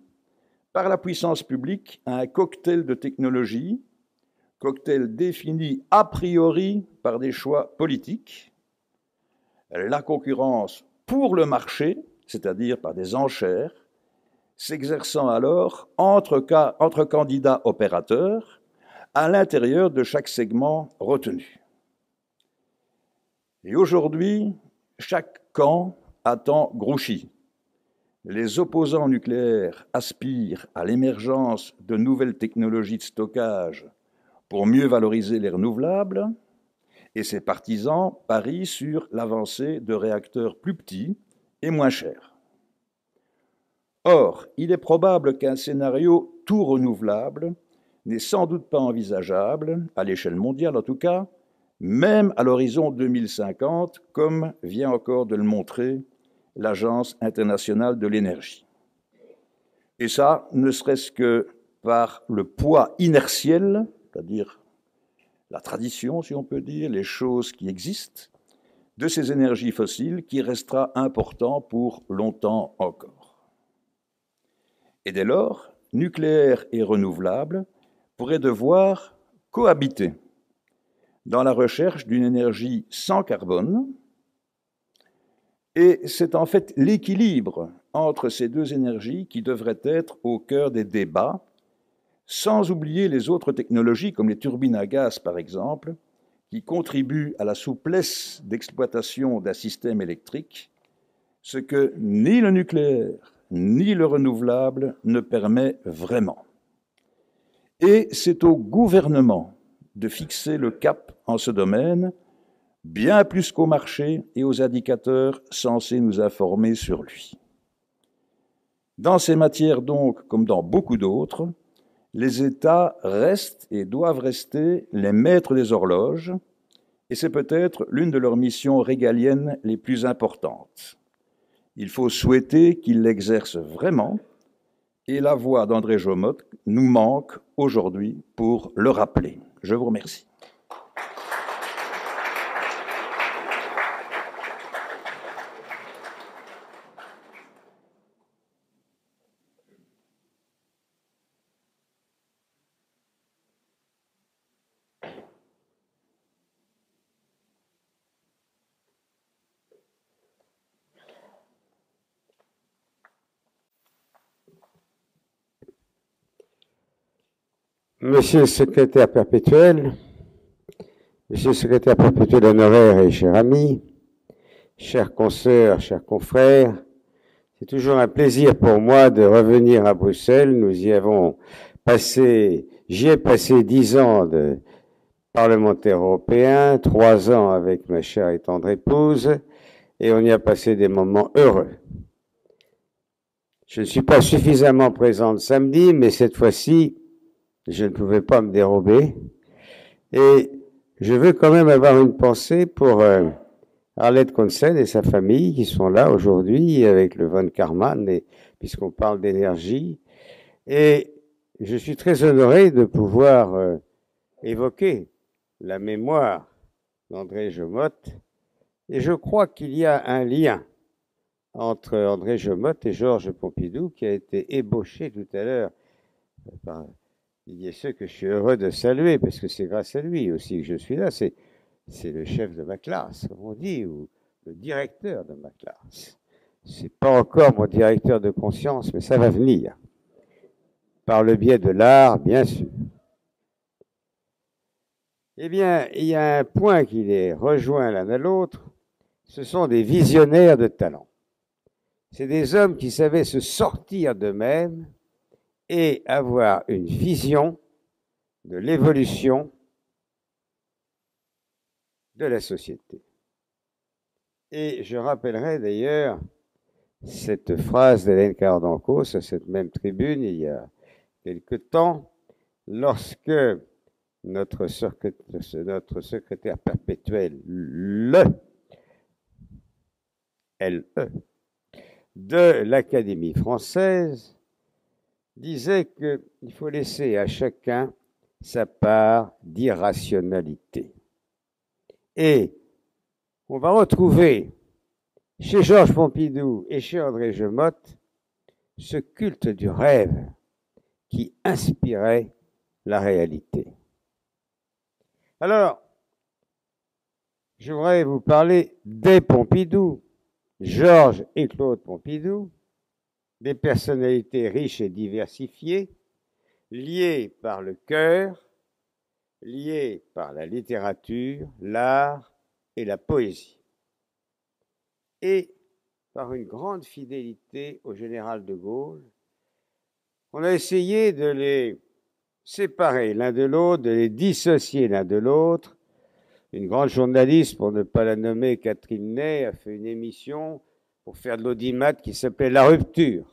par la puissance publique à un cocktail de technologies, cocktail défini a priori par des choix politiques, la concurrence pour le marché, c'est-à-dire par des enchères, s'exerçant alors entre candidats opérateurs à l'intérieur de chaque segment retenu. Et aujourd'hui, chaque camp attend Grouchy. Les opposants nucléaires aspirent à l'émergence de nouvelles technologies de stockage pour mieux valoriser les renouvelables, et ses partisans parient sur l'avancée de réacteurs plus petits et moins chers. Or, il est probable qu'un scénario tout renouvelable n'est sans doute pas envisageable, à l'échelle mondiale en tout cas, même à l'horizon 2050, comme vient encore de le montrer l'Agence internationale de l'énergie. Et ça, ne serait-ce que par le poids inertiel, c'est-à-dire la tradition, si on peut dire, les choses qui existent, de ces énergies fossiles qui restera important pour longtemps encore. Et dès lors, nucléaire et renouvelable pourraient devoir cohabiter. dans la recherche d'une énergie sans carbone. Et c'est en fait l'équilibre entre ces deux énergies qui devrait être au cœur des débats, sans oublier les autres technologies comme les turbines à gaz par exemple, qui contribuent à la souplesse d'exploitation d'un système électrique, ce que ni le nucléaire ni le renouvelable ne permet vraiment. Et c'est au gouvernement de fixer le cap en ce domaine, bien plus qu'au marché et aux indicateurs censés nous informer sur lui. Dans ces matières donc, comme dans beaucoup d'autres, les États restent et doivent rester les maîtres des horloges, et c'est peut-être l'une de leurs missions régaliennes les plus importantes. Il faut souhaiter qu'ils l'exercent vraiment, et la voix d'André Jomotte nous manque aujourd'hui pour le rappeler. Je vous remercie. Monsieur le secrétaire perpétuel honoraire et cher ami, chers consoeurs, chers confrères, c'est toujours un plaisir pour moi de revenir à Bruxelles. J'y ai passé 10 ans de parlementaire européen, 3 ans avec ma chère et tendre épouse, et on y a passé des moments heureux. Je ne suis pas suffisamment présent le samedi, mais cette fois-ci, je ne pouvais pas me dérober. Et je veux quand même avoir une pensée pour Arlette Konsen et sa famille qui sont là aujourd'hui avec le von Karman, puisqu'on parle d'énergie. Et je suis très honoré de pouvoir évoquer la mémoire d'André Jomotte. Et je crois qu'il y a un lien entre André Jomotte et Georges Pompidou qui a été ébauché tout à l'heure par Didier Seux, que je suis heureux de saluer, parce que c'est grâce à lui aussi que je suis là. C'est le chef de ma classe, comme on dit, ou le directeur de ma classe. C'est pas encore mon directeur de conscience, mais ça va venir. Par le biais de l'art, bien sûr. Eh bien, il y a un point qui les rejoint l'un à l'autre. Ce sont des visionnaires de talent. C'est des hommes qui savaient se sortir d'eux-mêmes et avoir une vision de l'évolution de la société. Et je rappellerai d'ailleurs cette phrase d'Hélène Cardancos à cette même tribune il y a quelque temps, lorsque notre secrétaire perpétuel, LE, de l'Académie française, disait qu'il faut laisser à chacun sa part d'irrationalité. Et on va retrouver chez Georges Pompidou et chez André Jomotte ce culte du rêve qui inspirait la réalité. Alors, je voudrais vous parler des Pompidou, Georges et Claude Pompidou, des personnalités riches et diversifiées, liées par le cœur, liées par la littérature, l'art et la poésie, et par une grande fidélité au général de Gaulle. On a essayé de les séparer l'un de l'autre, de les dissocier l'un de l'autre. Une grande journaliste, pour ne pas la nommer, Catherine Ney, a fait une émission pour faire de l'audimat qui s'appelait La Rupture.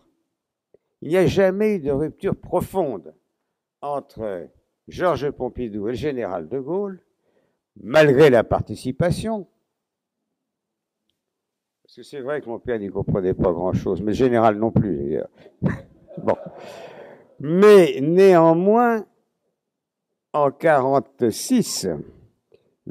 Il n'y a jamais eu de rupture profonde entre Georges Pompidou et le général de Gaulle, malgré la participation. Parce que c'est vrai que mon père n'y comprenait pas grand-chose, mais le général non plus, d'ailleurs. Bon. Mais néanmoins, en 1946,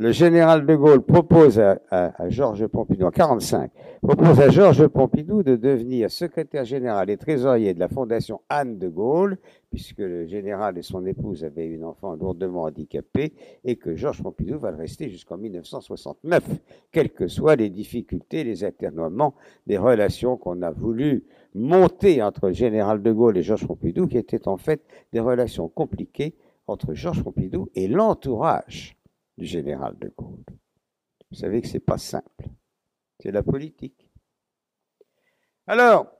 le général de Gaulle propose à Georges Pompidou, en 1945, propose à Georges Pompidou de devenir secrétaire général et trésorier de la Fondation Anne de Gaulle, puisque le général et son épouse avaient une enfant lourdement handicapée, et que Georges Pompidou va le rester jusqu'en 1969, quelles que soient les difficultés, les atermoiements des relations qu'on a voulu monter entre le général de Gaulle et Georges Pompidou, qui étaient en fait des relations compliquées entre Georges Pompidou et l'entourage du général de Gaulle. Vous savez que ce n'est pas simple. C'est la politique. Alors,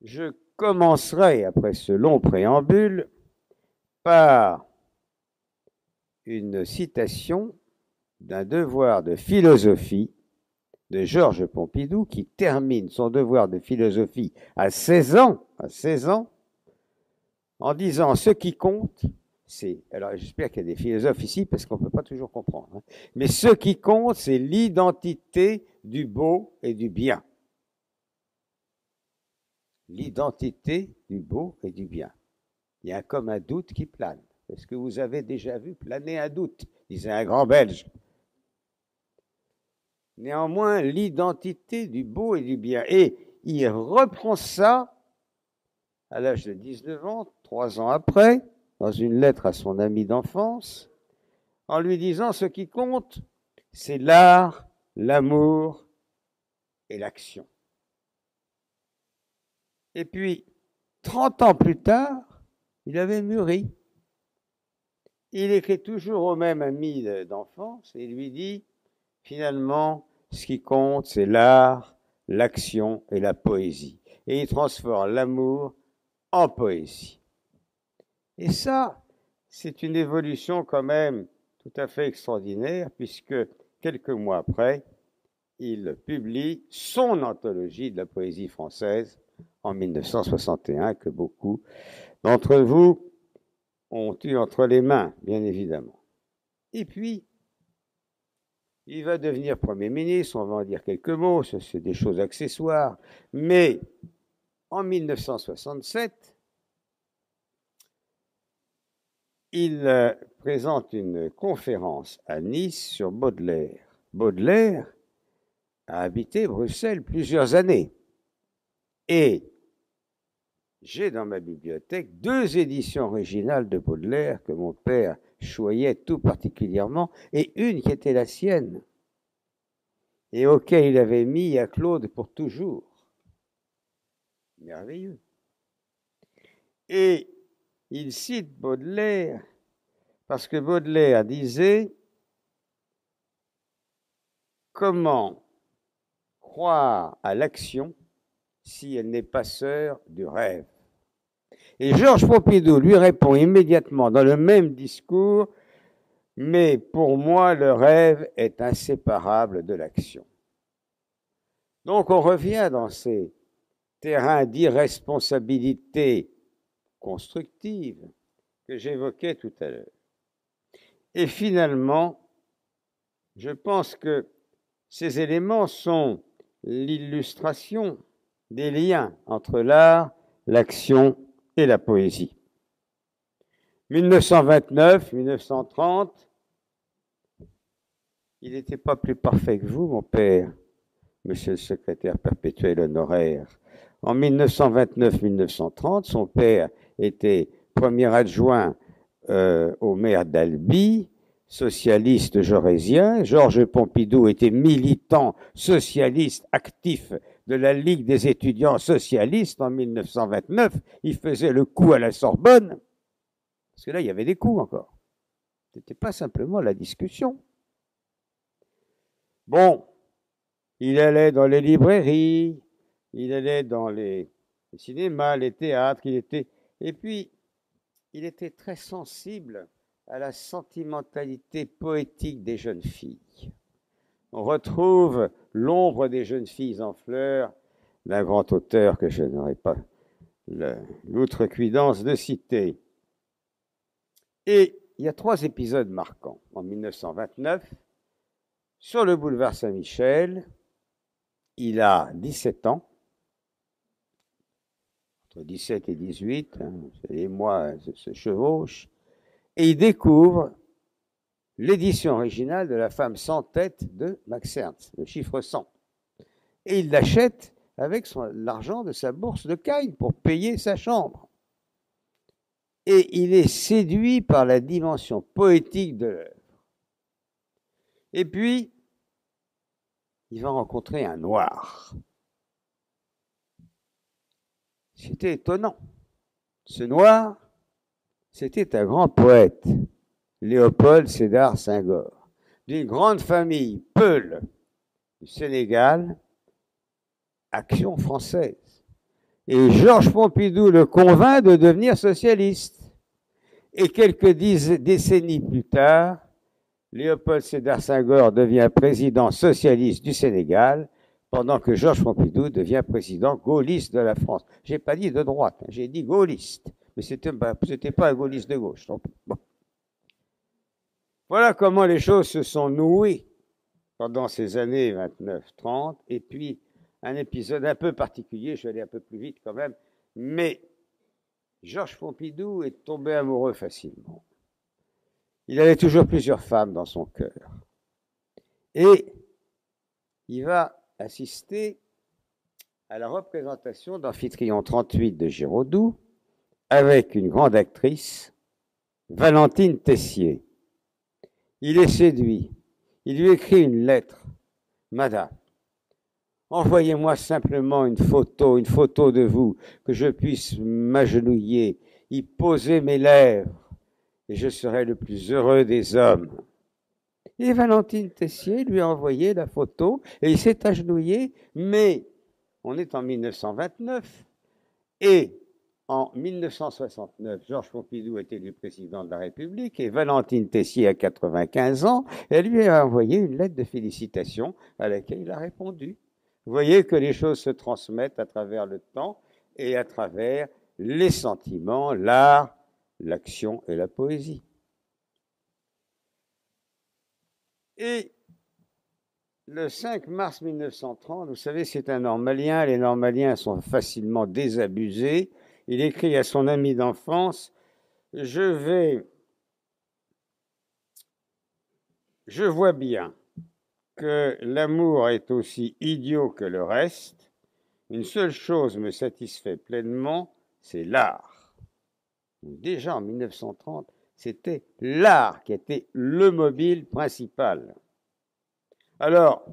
je commencerai, après ce long préambule, par une citation d'un devoir de philosophie de Georges Pompidou, qui termine son devoir de philosophie à 16 ans, en disant « Ce qui compte, c'est... » Alors, j'espère qu'il y a des philosophes ici, parce qu'on ne peut pas toujours comprendre. Hein, mais ce qui compte, c'est l'identité du beau et du bien. L'identité du beau et du bien. Il y a comme un doute qui plane. Est-ce que vous avez déjà vu planer un doute, disait un grand Belge. Néanmoins, l'identité du beau et du bien. Et il reprend ça à l'âge de 19 ans, 3 ans après, dans une lettre à son ami d'enfance, en lui disant « Ce qui compte, c'est l'art, l'amour et l'action. » Et puis, 30 ans plus tard, il avait mûri. Il écrit toujours au même ami d'enfance et lui dit « Finalement, ce qui compte, c'est l'art, l'action et la poésie. » Et il transforme l'amour en poésie. Et ça, c'est une évolution quand même tout à fait extraordinaire, puisque quelques mois après, il publie son anthologie de la poésie française en 1961, que beaucoup d'entre vous ont eu entre les mains, bien évidemment. Et puis, il va devenir Premier ministre, on va en dire quelques mots, c'est des choses accessoires, mais en 1967, il présente une conférence à Nice sur Baudelaire. Baudelaire a habité Bruxelles plusieurs années. Et j'ai dans ma bibliothèque 2 éditions originales de Baudelaire que mon père choyait tout particulièrement, et une qui était la sienne, et auquel il avait mis à Claude pour toujours. Merveilleux. Et il cite Baudelaire parce que Baudelaire disait « Comment croire à l'action si elle n'est pas sœur du rêve ?» Et Georges Pompidou lui répond immédiatement dans le même discours « Mais pour moi, le rêve est inséparable de l'action. » Donc on revient dans ces terrains d'irresponsabilité constructive que j'évoquais tout à l'heure. Et finalement, je pense que ces éléments sont l'illustration des liens entre l'art, l'action et la poésie. 1929, 1930, il n'était pas plus parfait que vous, mon père, monsieur le secrétaire perpétuel honoraire. En 1929-1930, son père était premier adjoint au maire d'Albi, socialiste jaurésien. Georges Pompidou était militant socialiste actif de la Ligue des étudiants socialistes en 1929. Il faisait le coup à la Sorbonne, parce que là, il y avait des coups encore. Ce n'était pas simplement la discussion. Bon, il allait dans les librairies, il allait dans les cinémas, les théâtres, et puis il était très sensible à la sentimentalité poétique des jeunes filles. On retrouve L'ombre des jeunes filles en fleurs d'un grand auteur que je n'aurai pas l'outrecuidance de citer. Et il y a 3 épisodes marquants. En 1929, sur le boulevard Saint-Michel, il a 17 ans, entre 17 et 18, les mois se chevauchent, et il découvre l'édition originale de La femme sans tête de Max Ernst, le chiffre 100. Et il l'achète avec l'argent de sa bourse de Caille pour payer sa chambre. Et il est séduit par la dimension poétique de l'œuvre. Et puis, il va rencontrer un noir. C'était étonnant. Ce noir, c'était un grand poète, Léopold Sédar Senghor, d'une grande famille Peul du Sénégal, Action française. Et Georges Pompidou le convainc de devenir socialiste. Et quelques décennies plus tard, Léopold Sédar Senghor devient président socialiste du Sénégal, pendant que Georges Pompidou devient président gaulliste de la France. Je n'ai pas dit de droite, j'ai dit gaulliste. Mais ce n'était pas un gaulliste de gauche. Donc, bon. Voilà comment les choses se sont nouées pendant ces années 29-30. Et puis, un épisode un peu particulier, je vais aller un peu plus vite quand même, mais Georges Pompidou est tombé amoureux facilement. Il avait toujours plusieurs femmes dans son cœur. Et il va assister à la représentation d'Amphitryon 38 de Giraudoux avec une grande actrice, Valentine Tessier. Il est séduit. Il lui écrit une lettre. Madame, envoyez-moi simplement une photo de vous, que je puisse m'agenouiller, y poser mes lèvres, et je serai le plus heureux des hommes. Et Valentine Tessier lui a envoyé la photo, et il s'est agenouillé, mais on est en 1929, et en 1969, Georges Pompidou était élu président de la République, et Valentine Tessier a 95 ans, elle lui a envoyé une lettre de félicitations à laquelle il a répondu. Vous voyez que les choses se transmettent à travers le temps et à travers les sentiments, l'art, l'action et la poésie. Et le 5 mars 1930, vous savez, c'est un Normalien, les Normaliens sont facilement désabusés. Il écrit à son ami d'enfance, je vois bien que l'amour est aussi idiot que le reste. Une seule chose me satisfait pleinement, c'est l'art. Déjà en 1930, c'était l'art qui était le mobile principal. Alors,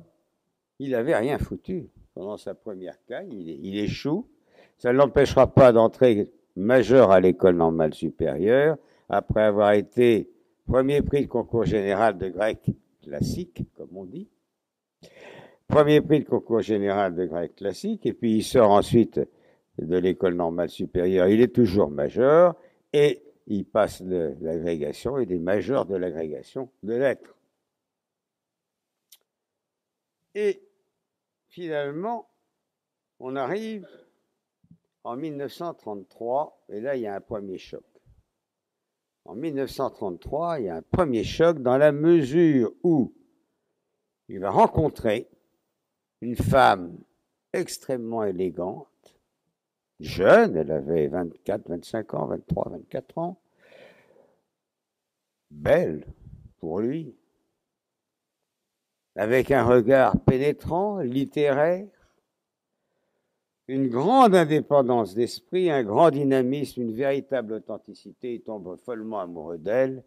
il n'avait rien foutu pendant sa première caille, il échoue. Ça ne l'empêchera pas d'entrer majeur à l'école normale supérieure, après avoir été premier prix de concours général de grec classique, comme on dit. Premier prix de concours général de grec classique, et puis il sort ensuite de l'école normale supérieure. Il est toujours majeur, et il passe de l'agrégation et des majeurs de l'agrégation de lettres. Et finalement, on arrive en 1933, et là, il y a un premier choc. En 1933, il y a un premier choc dans la mesure où il va rencontrer une femme extrêmement élégante, jeune, elle avait 24, 25 ans, 23, 24 ans, belle pour lui, avec un regard pénétrant, littéraire, une grande indépendance d'esprit, un grand dynamisme, une véritable authenticité. Il tombe follement amoureux d'elle.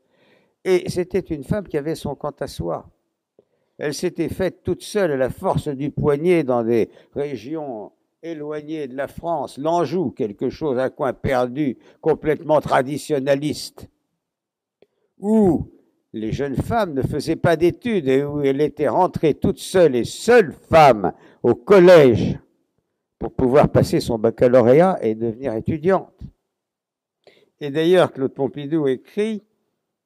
Et c'était une femme qui avait son quant à soi. Elle s'était faite toute seule à la force du poignet dans des régions éloignées de la France, l'Anjou, quelque chose, un coin perdu, complètement traditionnaliste, où les jeunes femmes ne faisaient pas d'études et où elle était rentrée toute seule et seule femme au collège pour pouvoir passer son baccalauréat et devenir étudiante. Et d'ailleurs, Claude Pompidou écrit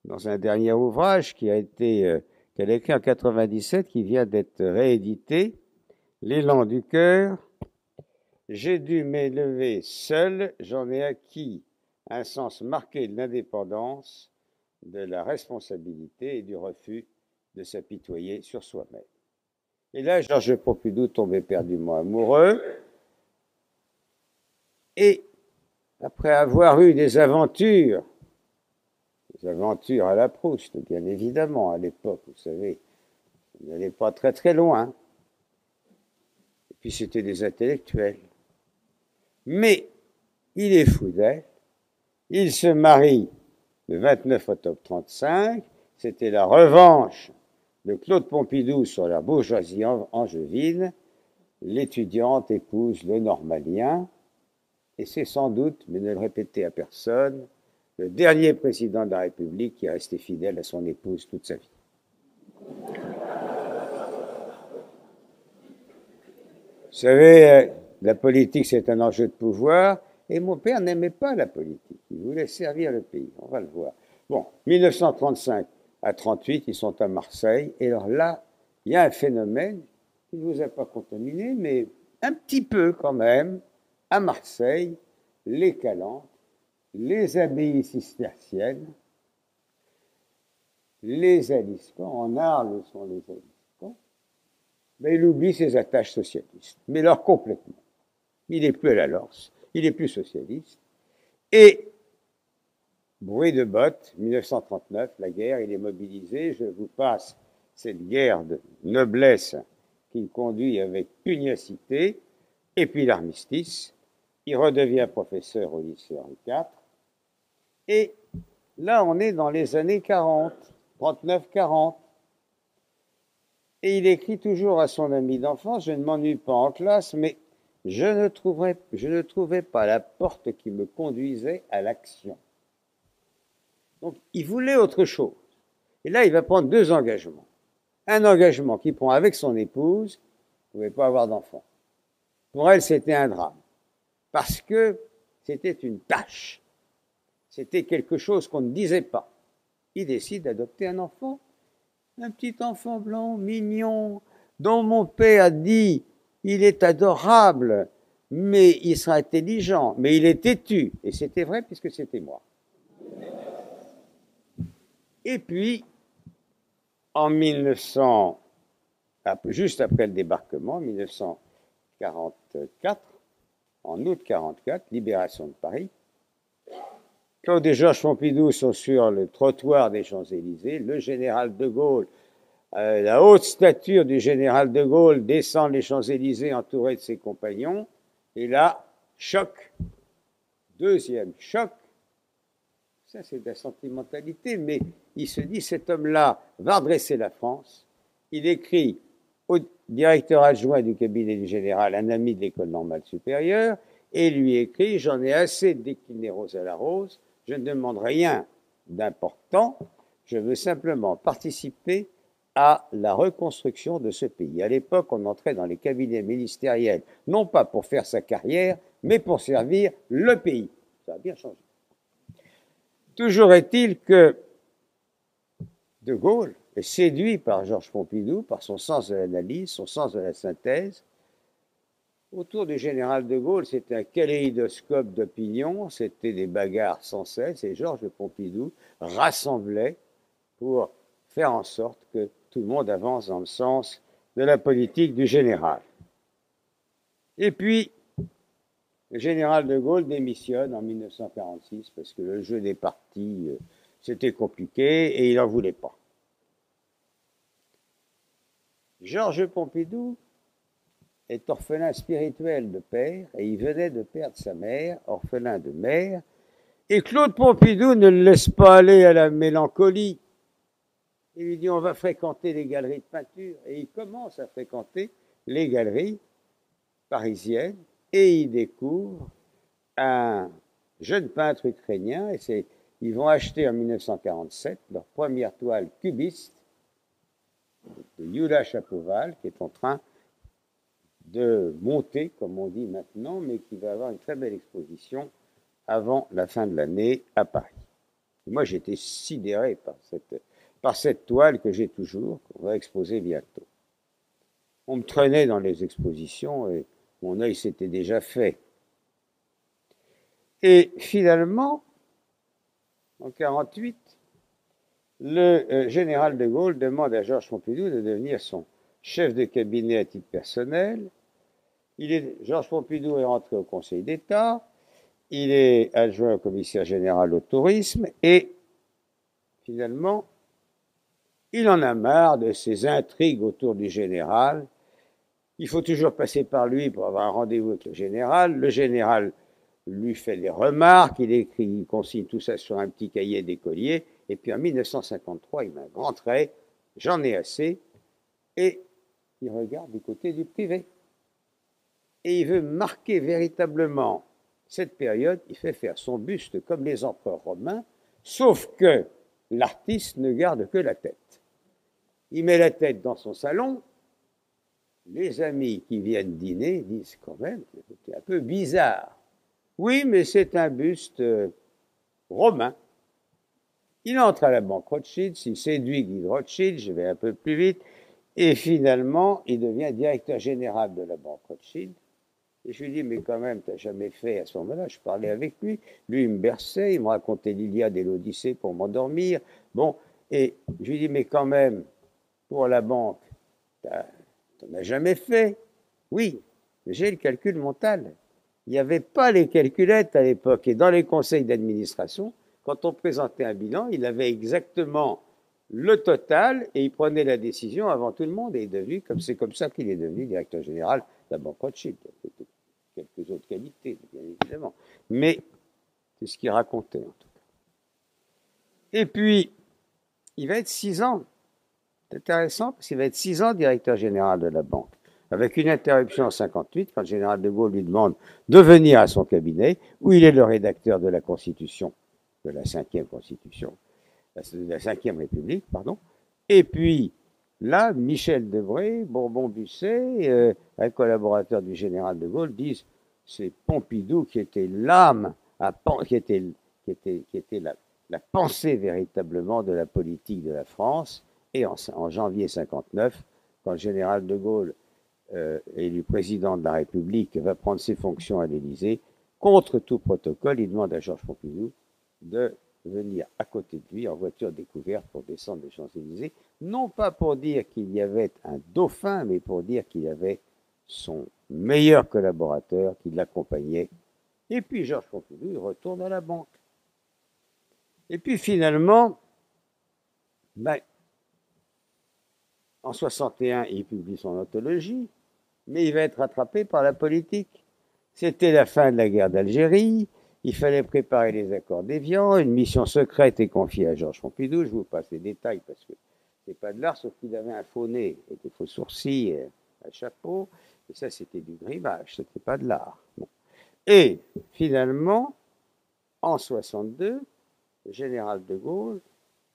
dans un dernier ouvrage qu'elle a écrit en 1997, qui vient d'être réédité, L'élan du cœur. J'ai dû m'élever seul, j'en ai acquis un sens marqué de l'indépendance, de la responsabilité et du refus de s'apitoyer sur soi-même. Et là, Georges Pompidou tombe éperdument amoureux. Et après avoir eu des aventures, des aventures à la Proust, bien évidemment, à l'époque, vous savez, on n'allait pas très très loin. Et puis c'était des intellectuels. Mais il est fou d'elle, il se marie le 29 octobre 1935, c'était la revanche de Claude Pompidou sur la bourgeoisie angevine, l'étudiante épouse le normalien, et c'est sans doute, mais ne le répétez à personne, le dernier président de la République qui est resté fidèle à son épouse toute sa vie. Vous savez, la politique, c'est un enjeu de pouvoir, et mon père n'aimait pas la politique, il voulait servir le pays, on va le voir. Bon, 1935 à 1938, ils sont à Marseille, et alors là, il y a un phénomène qui ne vous a pas contaminé, mais un petit peu quand même, à Marseille, les Calanques, les abbayes cisterciennes, les Aliscans, en Arles sont les Aliscans, mais il oublie ses attaches socialistes, mais alors complètement. Il n'est plus à la Lorse, il n'est plus socialiste, et bruit de bottes, 1939, la guerre, il est mobilisé, je vous passe cette guerre de noblesse qu'il conduit avec pugnacité, et puis l'armistice, il redevient professeur au lycée Henri IV, et là on est dans les années 40, 39-40, et il écrit toujours à son ami d'enfance, je ne m'ennuie pas en classe, mais je ne trouvais pas la porte qui me conduisait à l'action. Donc il voulait autre chose. Et là, il va prendre deux engagements. Un engagement qu'il prend avec son épouse, il ne pouvait pas avoir d'enfant. Pour elle, c'était un drame. Parce que c'était une tâche. C'était quelque chose qu'on ne disait pas. Il décide d'adopter un enfant. Un petit enfant blanc, mignon, dont mon père a dit, il est adorable, mais il sera intelligent, mais il est têtu. Et c'était vrai puisque c'était moi. Et puis, en 1900, juste après le débarquement, 1944, en août 1944, libération de Paris, Claude et Georges Pompidou sont sur le trottoir des Champs-Élysées, le général de Gaulle, la haute stature du général de Gaulle descend les Champs-Élysées entouré de ses compagnons, et là, choc, deuxième choc, ça c'est de la sentimentalité, mais il se dit, cet homme-là va redresser la France. Il écrit au directeur adjoint du cabinet du général, un ami de l'école normale supérieure, et lui écrit, j'en ai assez de décliner rose à la rose, je ne demande rien d'important, je veux simplement participer à la reconstruction de ce pays. À l'époque, on entrait dans les cabinets ministériels, non pas pour faire sa carrière, mais pour servir le pays. Ça a bien changé. Toujours est-il que De Gaulle est séduit par Georges Pompidou, par son sens de l'analyse, son sens de la synthèse. Autour du général de Gaulle, c'était un kaléidoscope d'opinion, c'était des bagarres sans cesse, et Georges Pompidou rassemblait pour faire en sorte que tout le monde avance dans le sens de la politique du général. Et puis, le général de Gaulle démissionne en 1946 parce que le jeu des partis, c'était compliqué et il n'en voulait pas. Georges Pompidou est orphelin spirituel de père et il venait de perdre sa mère, orphelin de mère, et Claude Pompidou ne le laisse pas aller à la mélancolie. Il lui dit on va fréquenter les galeries de peinture et il commence à fréquenter les galeries parisiennes et il découvre un jeune peintre ukrainien et ils vont acheter en 1947 leur première toile cubiste de Yulia Chapoval qui est en train de monter, comme on dit maintenant, mais qui va avoir une très belle exposition avant la fin de l'année à Paris. Et moi, j'étais sidéré par cette toile que j'ai toujours, qu'on va exposer bientôt. On me traînait dans les expositions et mon œil s'était déjà fait. Et finalement, en 1948, le général de Gaulle demande à Georges Pompidou de devenir son chef de cabinet à titre personnel. Georges Pompidou est rentré au Conseil d'État, il est adjoint au commissaire général au tourisme et finalement, il en a marre de ces intrigues autour du général. Il faut toujours passer par lui pour avoir un rendez-vous avec le général. Le général lui fait des remarques, il écrit, il consigne tout ça sur un petit cahier d'écolier. Et puis en 1953, il met un grand trait, j'en ai assez, et il regarde du côté du privé. Et il veut marquer véritablement cette période, il fait faire son buste comme les empereurs romains, sauf que l'artiste ne garde que la tête. Il met la tête dans son salon, les amis qui viennent dîner disent quand même que c'est un peu bizarre. Oui, mais c'est un buste romain. Il entre à la banque Rothschild, il séduit Guy Rothschild, je vais un peu plus vite, et finalement, il devient directeur général de la banque Rothschild. Et je lui dis, mais quand même, tu n'as jamais fait à ce moment-là. Je parlais avec lui. Lui, il me berçait, il me racontait l'Iliade et l'Odyssée pour m'endormir. Bon, et je lui dis, mais quand même, pour la banque, tu n'en as jamais fait. Oui, j'ai le calcul mental. Il n'y avait pas les calculettes à l'époque. Et dans les conseils d'administration, quand on présentait un bilan, il avait exactement le total et il prenait la décision avant tout le monde. Et c'est comme ça qu'il est devenu directeur général de la banque Rothschild. Quelques autres qualités, bien évidemment. Mais c'est ce qu'il racontait, en tout cas. Et puis, il va être 6 ans. C'est intéressant parce qu'il va être 6 ans directeur général de la banque. Avec une interruption en 58, quand le général de Gaulle lui demande de venir à son cabinet, où il est le rédacteur de la Constitution, de la 5e Constitution, de la 5e République, pardon. Et puis, là, Michel Debré, Bourbon-Busset, un collaborateur du général de Gaulle, disent c'est Pompidou qui était l'âme, qui était la pensée véritablement de la politique de la France. Et en janvier 59, quand le général de Gaulle, élu président de la République, va prendre ses fonctions à l'Élysée, contre tout protocole, il demande à Georges Pompidou de venir à côté de lui en voiture découverte pour descendre les Champs-Élysées, non pas pour dire qu'il y avait un dauphin, mais pour dire qu'il y avait son meilleur collaborateur qui l'accompagnait. Et puis Georges Pompidou, il retourne à la banque. Et puis finalement, en 61, il publie son anthologie, mais il va être rattrapé par la politique. C'était la fin de la guerre d'Algérie, il fallait préparer les accords d'Évian, une mission secrète est confiée à Georges Pompidou, je vous passe les détails parce que c'est pas de l'art, sauf qu'il avait un faux nez et des faux sourcils, un chapeau, et ça c'était du grimage, c'était pas de l'art. Bon. Et finalement, en 62, le général de Gaulle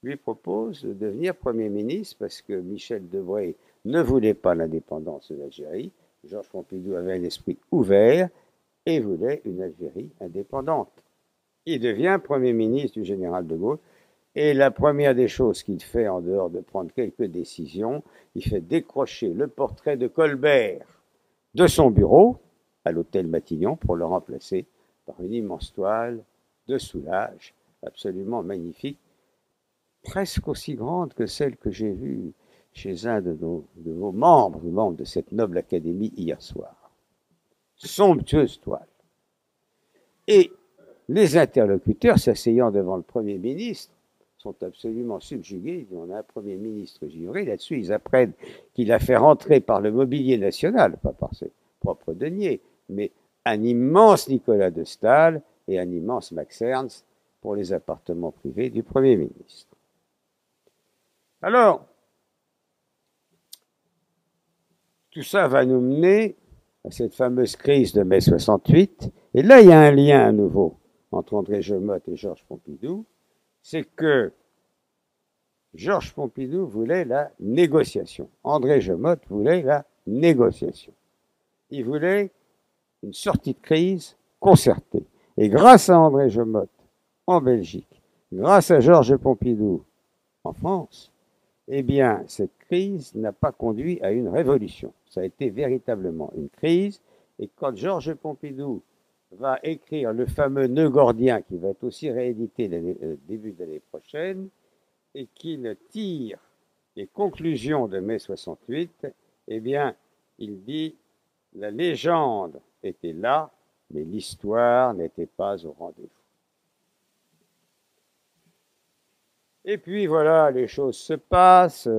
lui propose de devenir Premier ministre parce que Michel Debré ne voulait pas l'indépendance de l'Algérie. Georges Pompidou avait un esprit ouvert et voulait une Algérie indépendante. Il devient Premier ministre du général de Gaulle et la première des choses qu'il fait, en dehors de prendre quelques décisions, il fait décrocher le portrait de Colbert de son bureau à l'hôtel Matignon pour le remplacer par une immense toile de Soulages absolument magnifique, presque aussi grande que celle que j'ai vue chez un de vos membres de cette noble académie hier soir. Somptueuse toile. Et les interlocuteurs s'asseyant devant le Premier ministre sont absolument subjugués. On a un Premier ministre givré. Là-dessus, ils apprennent qu'il a fait rentrer par le mobilier national, pas par ses propres deniers, mais un immense Nicolas de Staël et un immense Max Ernst pour les appartements privés du Premier ministre. Alors, tout ça va nous mener à cette fameuse crise de mai 68. Et là, il y a un lien à nouveau entre André Gemotte et Georges Pompidou. C'est que Georges Pompidou voulait la négociation. André Gemotte voulait la négociation. Il voulait une sortie de crise concertée. Et grâce à André Gemotte en Belgique, grâce à Georges Pompidou en France, eh bien, cette crise n'a pas conduit à une révolution. Ça a été véritablement une crise. Et quand Georges Pompidou va écrire le fameux Nœud gordien, qui va être aussi réédité début de l'année prochaine, et qu'il tire les conclusions de mai 68, eh bien, il dit « La légende était là, mais l'histoire n'était pas au rendez-vous ». Et puis voilà, les choses se passent.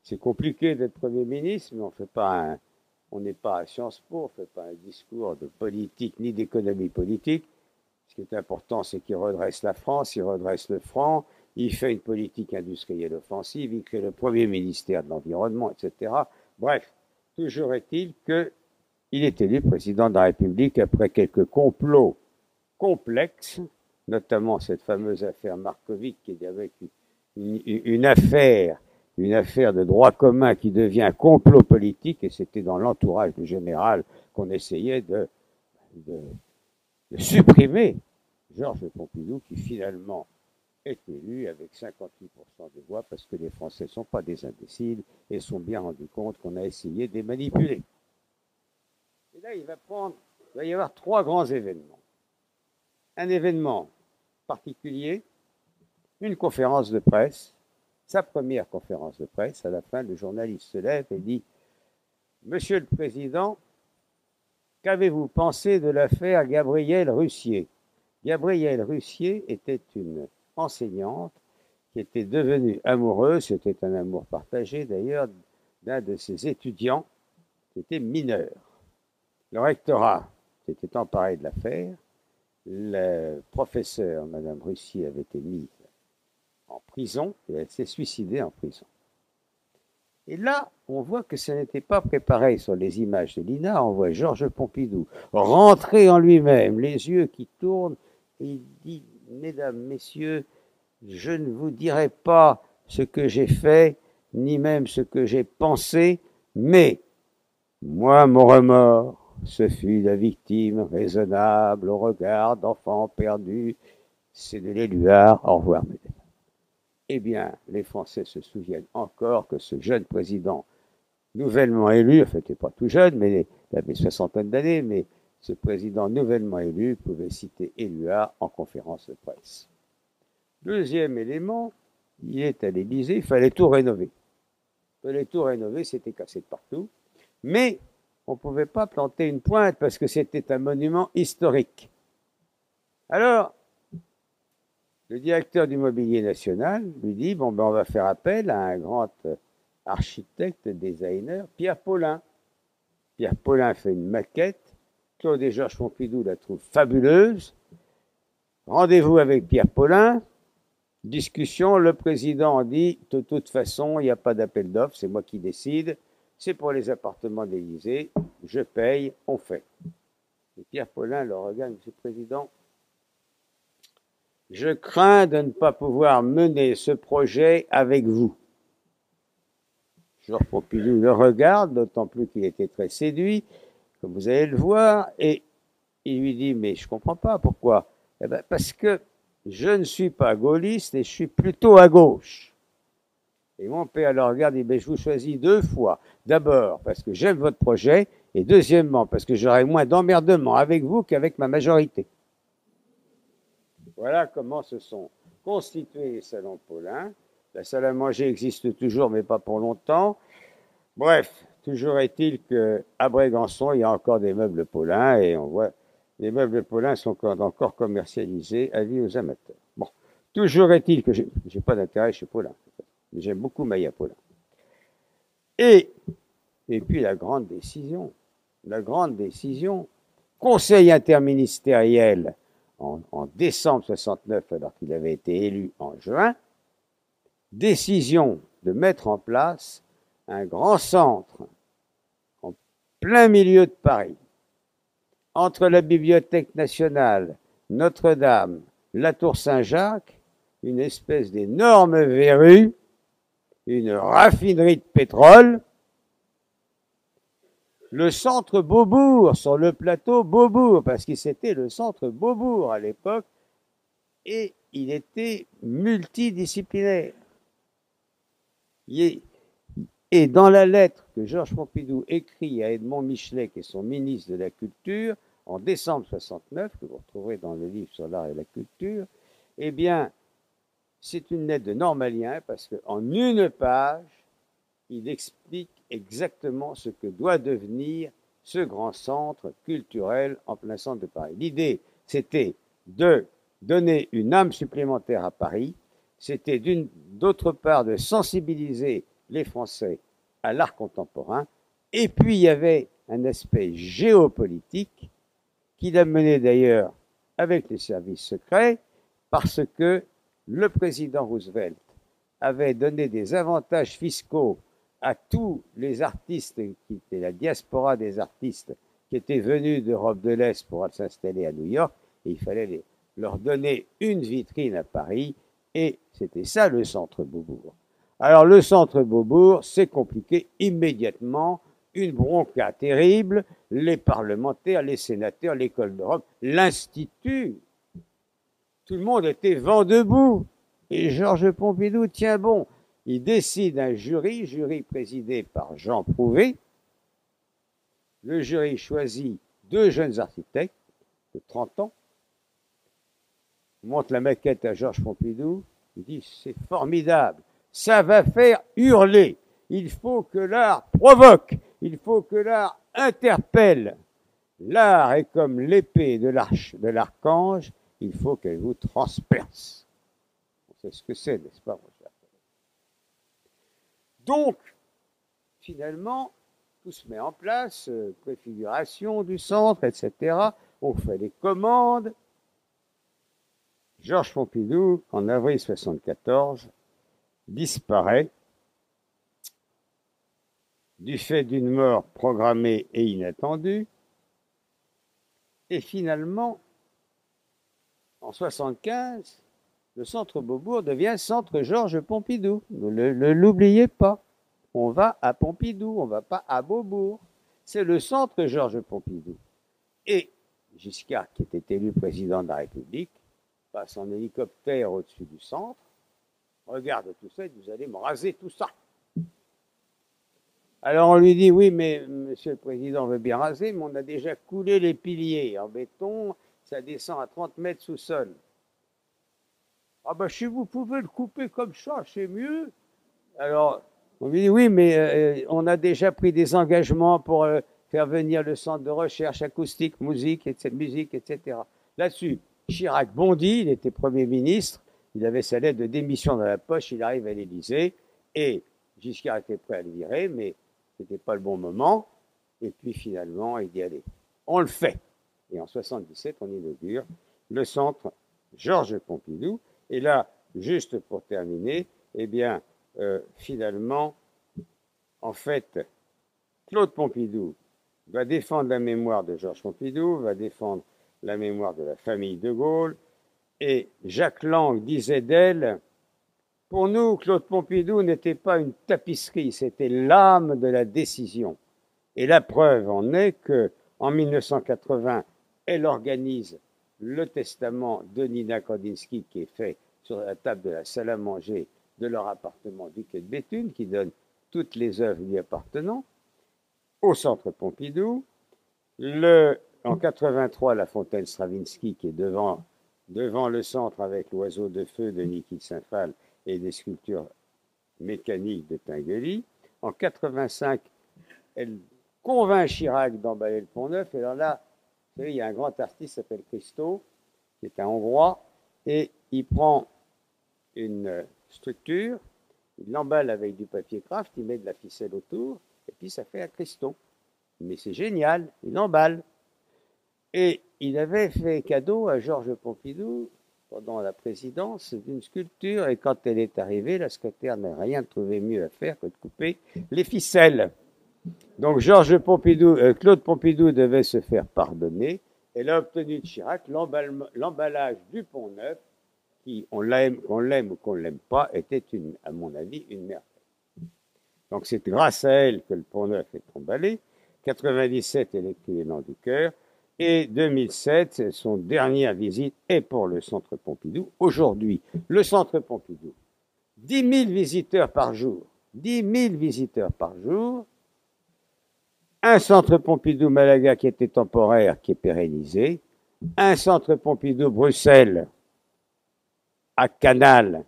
C'est compliqué d'être Premier ministre, mais on n'est pas à Sciences Po, on ne fait pas un discours de politique ni d'économie politique. Ce qui est important, c'est qu'il redresse la France, il redresse le franc, il fait une politique industrielle offensive, il crée le premier ministère de l'Environnement, etc. Bref, toujours est-il qu'il est élu président de la République après quelques complots complexes, notamment cette fameuse affaire Markovic, qui est avec une affaire de droit commun qui devient un complot politique, et c'était dans l'entourage du général qu'on essayait de supprimer Georges Pompidou, qui finalement est élu avec 58% des voix, parce que les Français ne sont pas des imbéciles et sont bien rendus compte qu'on a essayé de les manipuler. Et là, il va y avoir 3 grands événements. Un événement particulier, une conférence de presse, sa première conférence de presse. À la fin, le journaliste se lève et dit « Monsieur le Président, qu'avez-vous pensé de l'affaire Gabrielle Russier ?» Gabrielle Russier était une enseignante qui était devenue amoureuse, c'était un amour partagé d'ailleurs, d'un de ses étudiants qui était mineur. Le rectorat s'était emparé de l'affaire. Le professeur, Madame Russier, avait été mise en prison et elle s'est suicidée en prison. Et là, on voit que ce n'était pas préparé sur les images de l'INA. On voit Georges Pompidou rentrer en lui-même, les yeux qui tournent, et il dit « Mesdames, Messieurs, je ne vous dirai pas ce que j'ai fait, ni même ce que j'ai pensé, mais moi, mon remords, ce fut la victime raisonnable au regard d'enfants perdus. C'est de l'Éluard. Au revoir, mesdames. » Eh bien, les Français se souviennent encore que ce jeune président nouvellement élu, enfin, il n'était pas tout jeune, mais il avait 60aine d'années, mais ce président nouvellement élu pouvait citer Éluard en conférence de presse. Deuxième élément, il est à l'Élysée, il fallait tout rénover. Il fallait tout rénover, c'était cassé de partout, mais on ne pouvait pas planter une pointe parce que c'était un monument historique. Alors, le directeur du Mobilier National lui dit « Bon, ben, on va faire appel à un grand architecte, designer, Pierre Paulin. » Pierre Paulin fait une maquette. Claude et Georges Pompidou la trouvent fabuleuse. Rendez-vous avec Pierre Paulin. Discussion, le président dit « De toute façon, il n'y a pas d'appel d'offres, c'est moi qui décide. C'est pour les appartements de l'Élysée. Je paye, on fait. » Et Pierre Paulin le regarde, Monsieur le Président, je crains de ne pas pouvoir mener ce projet avec vous. Georges Pompidou le regarde, d'autant plus qu'il était très séduit, comme vous allez le voir, et il lui dit, mais je ne comprends pas, pourquoi? Eh bien, parce que je ne suis pas gaulliste et je suis plutôt à gauche. Et mon père le regarde et dit, mais je vous choisis 2 fois. D'abord, parce que j'aime votre projet, et deuxièmement, parce que j'aurai moins d'emmerdement avec vous qu'avec ma majorité. Voilà comment se sont constitués les salons Paulin. La salle à manger existe toujours, mais pas pour longtemps. Bref, toujours est-il qu'à Brégançon, il y a encore des meubles Paulin, et on voit les meubles Paulin sont encore commercialisés, avis aux amateurs. Bon, toujours est-il que je n'ai pas d'intérêt chez Paulin, mais j'aime beaucoup Maya Paulin. Et puis la grande décision, conseil interministériel en décembre 69, alors qu'il avait été élu en juin, décision de mettre en place un grand centre en plein milieu de Paris, entre la Bibliothèque nationale, Notre-Dame, la Tour Saint-Jacques, une espèce d'énorme verrue, une raffinerie de pétrole, le centre Beaubourg, sur le plateau Beaubourg, parce que c'était le centre Beaubourg à l'époque, et il était multidisciplinaire. Et dans la lettre que Georges Pompidou écrit à Edmond Michelet, qui est son ministre de la Culture, en décembre 69, que vous retrouverez dans le livre sur l'art et la culture, eh bien, c'est une lettre de Normalien, parce qu'en une page, il explique exactement ce que doit devenir ce grand centre culturel en plein centre de Paris. L'idée, c'était de donner une âme supplémentaire à Paris, c'était d'autre part de sensibiliser les Français à l'art contemporain, et puis il y avait un aspect géopolitique qui l'a mené d'ailleurs avec les services secrets, parce que le président Roosevelt avait donné des avantages fiscaux à tous les artistes qui étaient la diaspora des artistes qui étaient venus d'Europe de l'Est pour s'installer à New York, et il fallait leur donner une vitrine à Paris, et c'était ça le centre Beaubourg. Alors le centre Beaubourg, c'est compliqué immédiatement, une bronca terrible, les parlementaires, les sénateurs, l'école d'Europe, l'Institut, tout le monde était vent debout. Et Georges Pompidou tient bon. Il décide un jury présidé par Jean Prouvé. Le jury choisit 2 jeunes architectes de 30 ans, montre la maquette à Georges Pompidou, il dit c'est formidable, ça va faire hurler, il faut que l'art provoque, il faut que l'art interpelle. L'art est comme l'épée de l'archange, il faut qu'elle vous transperce. On sait ce que c'est, n'est-ce pas, mon cher? Donc, finalement, tout se met en place, préfiguration du centre, etc. On fait des commandes. Georges Pompidou, en avril 1974, disparaît du fait d'une mort programmée et inattendue. Et finalement, en 1975, le centre Beaubourg devient centre Georges Pompidou. Ne l'oubliez pas. On va à Pompidou, on ne va pas à Beaubourg. C'est le centre Georges Pompidou. Et Giscard, qui était élu président de la République, passe en hélicoptère au-dessus du centre, regarde tout ça et dit, vous allez me raser tout ça. Alors on lui dit, oui, mais monsieur le président veut bien raser, mais on a déjà coulé les piliers en béton, ça descend à 30 mètres sous sol. Ah ben si vous pouvez le couper comme ça, c'est mieux. Alors on lui dit, oui, mais on a déjà pris des engagements pour faire venir le centre de recherche acoustique, musique, etc. Là-dessus, Chirac bondit, il était Premier ministre, il avait sa lettre de démission dans la poche, il arrive à l'Élysée, et Giscard était prêt à le virer, mais ce n'était pas le bon moment, et puis finalement, il dit, allez, on le fait. Et en 1977, on inaugure le centre Georges Pompidou, et là, juste pour terminer, eh bien, finalement, en fait, Claude Pompidou va défendre la mémoire de Georges Pompidou, va défendre la mémoire de la famille de Gaulle, et Jacques Lang disait d'elle, pour nous, Claude Pompidou n'était pas une tapisserie, c'était l'âme de la décision. Et la preuve en est que, en 1980, elle organise le testament de Nina Kandinsky qui est fait sur la table de la salle à manger de leur appartement du quai de Béthune, qui donne toutes les œuvres lui appartenant, au centre Pompidou. En 83, la fontaine Stravinsky qui est devant le centre avec l'oiseau de feu de Niki Saint-Phal et des sculptures mécaniques de Tinguely. En 85, elle convainc Chirac d'emballer le Pont-Neuf. Et alors là, vous savez, il y a un grand artiste qui s'appelle Christo, qui est un Hongrois, et il prend une structure, il l'emballe avec du papier craft, il met de la ficelle autour, et puis ça fait un Christo. Mais c'est génial, il l'emballe. Et il avait fait cadeau à Georges Pompidou, pendant la présidence, d'une sculpture, et quand elle est arrivée, la secrétaire n'a rien trouvé mieux à faire que de couper les ficelles. Donc Claude Pompidou devait se faire pardonner. Elle a obtenu de Chirac l'emballage du Pont-Neuf, qui, qu'on l'aime ou qu'on ne l'aime pas, était, à mon avis, une merveille. Donc c'est grâce à elle que le Pont-Neuf est emballé. 97, elle écrit l'élan du cœur. Et 2007, son dernière visite est pour le Centre Pompidou. Aujourd'hui, le Centre Pompidou, 10 000 visiteurs par jour. 10 000 visiteurs par jour. Un Centre Pompidou Malaga qui était temporaire, qui est pérennisé. Un Centre Pompidou Bruxelles à Canal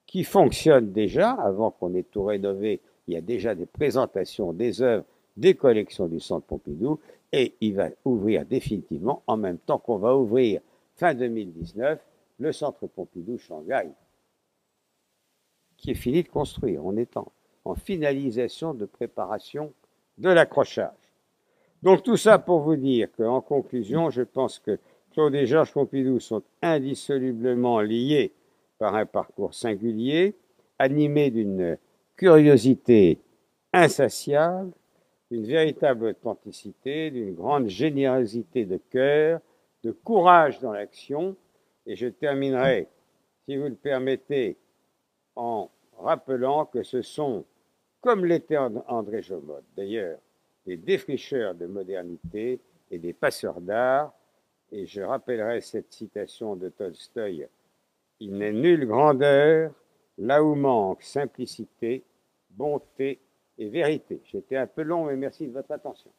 qui fonctionne déjà. Avant qu'on ait tout rénové, il y a déjà des présentations des œuvres, des collections du Centre Pompidou. Et il va ouvrir définitivement, en même temps qu'on va ouvrir fin 2019, le Centre Pompidou Shanghai. qui est fini de construire. On est en finalisation de préparation de l'accrochage. Donc tout ça pour vous dire qu'en conclusion, je pense que Claude et Georges Pompidou sont indissolublement liés par un parcours singulier, animé d'une curiosité insatiable, d'une véritable authenticité, d'une grande générosité de cœur, de courage dans l'action. Et je terminerai, si vous le permettez, en rappelant que ce sont, comme l'était André Jomotte d'ailleurs, des défricheurs de modernité et des passeurs d'art. Et je rappellerai cette citation de Tolstoï: « Il n'est nulle grandeur là où manque simplicité, bonté et vérité. » J'étais un peu long, mais merci de votre attention.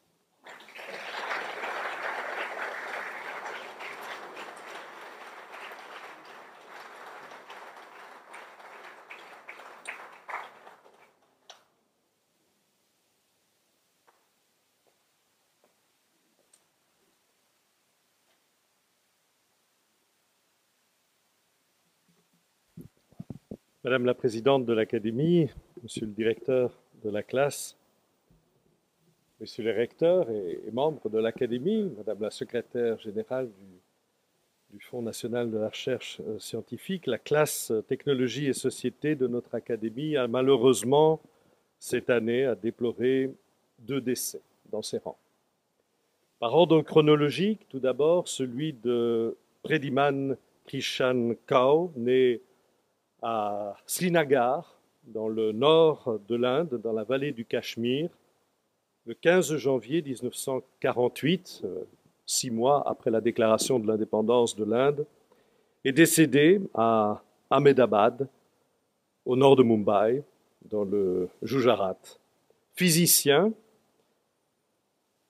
Madame la présidente de l'Académie, monsieur le directeur de la classe, messieurs les recteurs et membres de l'Académie, madame la secrétaire générale du Fonds national de la recherche scientifique, la classe technologie et société de notre Académie a malheureusement cette année à déplorer 2 décès dans ses rangs. Par ordre chronologique, tout d'abord celui de Prediman Krishan Kao, né à Srinagar, dans le nord de l'Inde, dans la vallée du Cachemire, le 15 janvier 1948, 6 mois après la déclaration de l'indépendance de l'Inde, est décédé à Ahmedabad, au nord de Mumbai, dans le Gujarat. Physicien,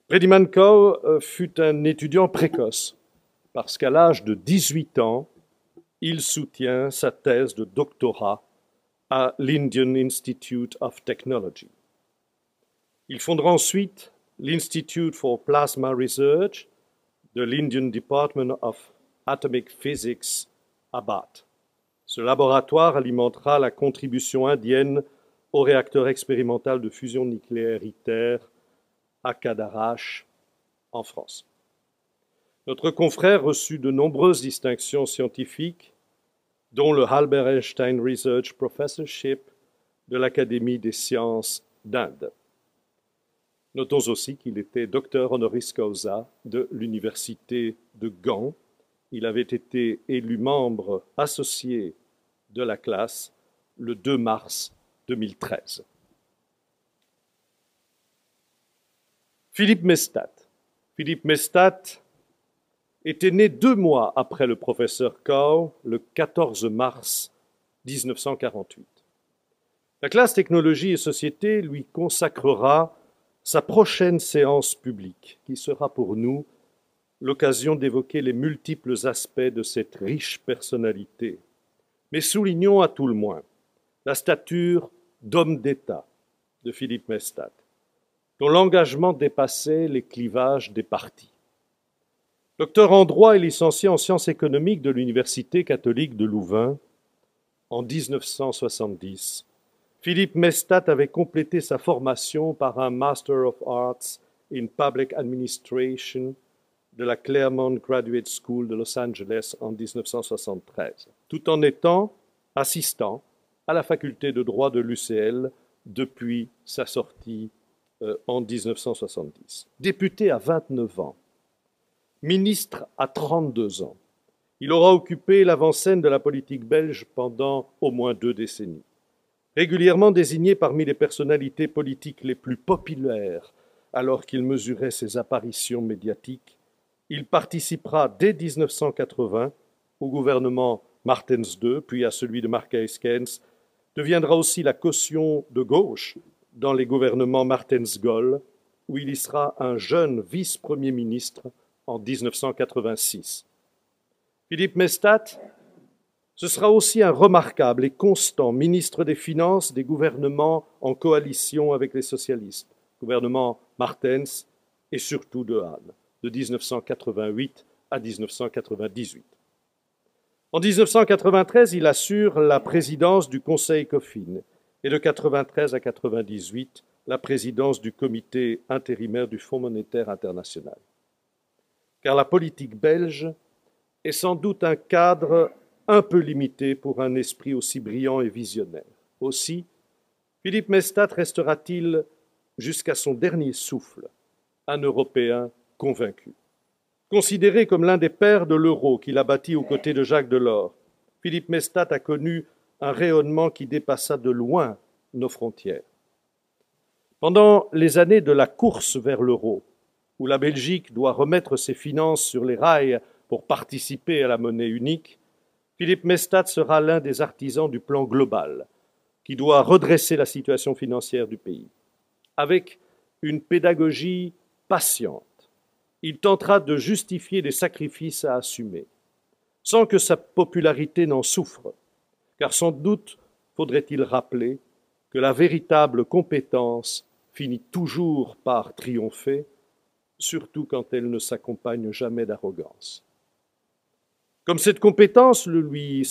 Prediman Kao fut un étudiant précoce, parce qu'à l'âge de 18 ans, il soutient sa thèse de doctorat à l'Indian Institute of Technology. Il fondera ensuite l'Institute for Plasma Research de l'Indian Department of Atomic Physics à Bath. Ce laboratoire alimentera la contribution indienne au réacteur expérimental de fusion nucléaire ITER à Cadarache, en France. Notre confrère reçut de nombreuses distinctions scientifiques, dont le Albert Einstein Research Professorship de l'Académie des sciences d'Inde. Notons aussi qu'il était docteur honoris causa de l'Université de Gand. Il avait été élu membre associé de la classe le 2 mars 2013. Philippe Mestat. Philippe Mestat était né 2 mois après le professeur Kao, le 14 mars 1948. La classe technologie et société lui consacrera sa prochaine séance publique, qui sera pour nous l'occasion d'évoquer les multiples aspects de cette riche personnalité. Mais soulignons à tout le moins la stature d'homme d'État de Philippe Mestat, dont l'engagement dépassait les clivages des partis. Docteur en droit et licencié en sciences économiques de l'Université catholique de Louvain, en 1970, Philippe Mestat avait complété sa formation par un Master of Arts in Public Administration de la Claremont Graduate School de Los Angeles en 1973, tout en étant assistant à la faculté de droit de l'UCL depuis sa sortie en 1970. Député à 29 ans, ministre à 32 ans, il aura occupé l'avant-scène de la politique belge pendant au moins 2 décennies. Régulièrement désigné parmi les personnalités politiques les plus populaires alors qu'il mesurait ses apparitions médiatiques, il participera dès 1980 au gouvernement Martens II, puis à celui de Mark-Hayskens, deviendra aussi la caution de gauche dans les gouvernements Martens-Goll, où il y sera un jeune vice-premier ministre en 1986. Philippe Mestat, ce sera aussi un remarquable et constant ministre des Finances des gouvernements en coalition avec les socialistes, gouvernement Martens et surtout de Hahn, de 1988 à 1998. En 1993, il assure la présidence du Conseil ECOFIN et de 93 à 98, la présidence du comité intérimaire du Fonds monétaire international. Car la politique belge est sans doute un cadre un peu limité pour un esprit aussi brillant et visionnaire. Aussi, Philippe Mestat restera-t-il jusqu'à son dernier souffle un Européen convaincu. Considéré comme l'un des pères de l'euro qu'il a bâti aux côtés de Jacques Delors, Philippe Mestat a connu un rayonnement qui dépassa de loin nos frontières. Pendant les années de la course vers l'euro, où la Belgique doit remettre ses finances sur les rails pour participer à la monnaie unique, Philippe Mestat sera l'un des artisans du plan global, qui doit redresser la situation financière du pays. Avec une pédagogie patiente, il tentera de justifier les sacrifices à assumer, sans que sa popularité n'en souffre, car sans doute faudrait-il rappeler que la véritable compétence finit toujours par triompher, surtout quand elle ne s'accompagne jamais d'arrogance. Comme cette compétence lui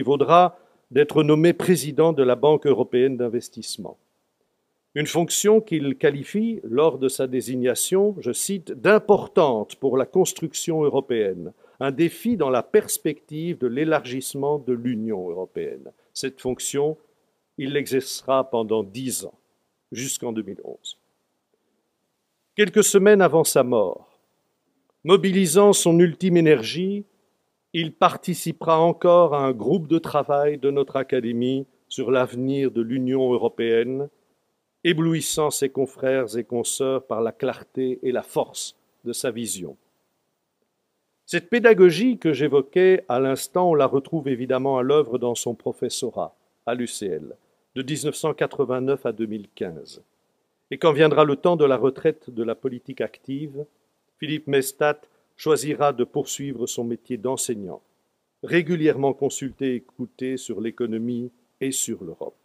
vaudra d'être nommé président de la Banque européenne d'investissement. Une fonction qu'il qualifie, lors de sa désignation, je cite, d'importante pour la construction européenne, un défi dans la perspective de l'élargissement de l'Union européenne. Cette fonction, il l'exercera pendant 10 ans, jusqu'en 2011. Quelques semaines avant sa mort, mobilisant son ultime énergie, il participera encore à un groupe de travail de notre Académie sur l'avenir de l'Union européenne, éblouissant ses confrères et consoeurs par la clarté et la force de sa vision. Cette pédagogie que j'évoquais à l'instant, on la retrouve évidemment à l'œuvre dans son professorat à l'UCL, de 1989 à 2015. Et quand viendra le temps de la retraite de la politique active, Philippe Mestat choisira de poursuivre son métier d'enseignant, régulièrement consulté et écouté sur l'économie et sur l'Europe.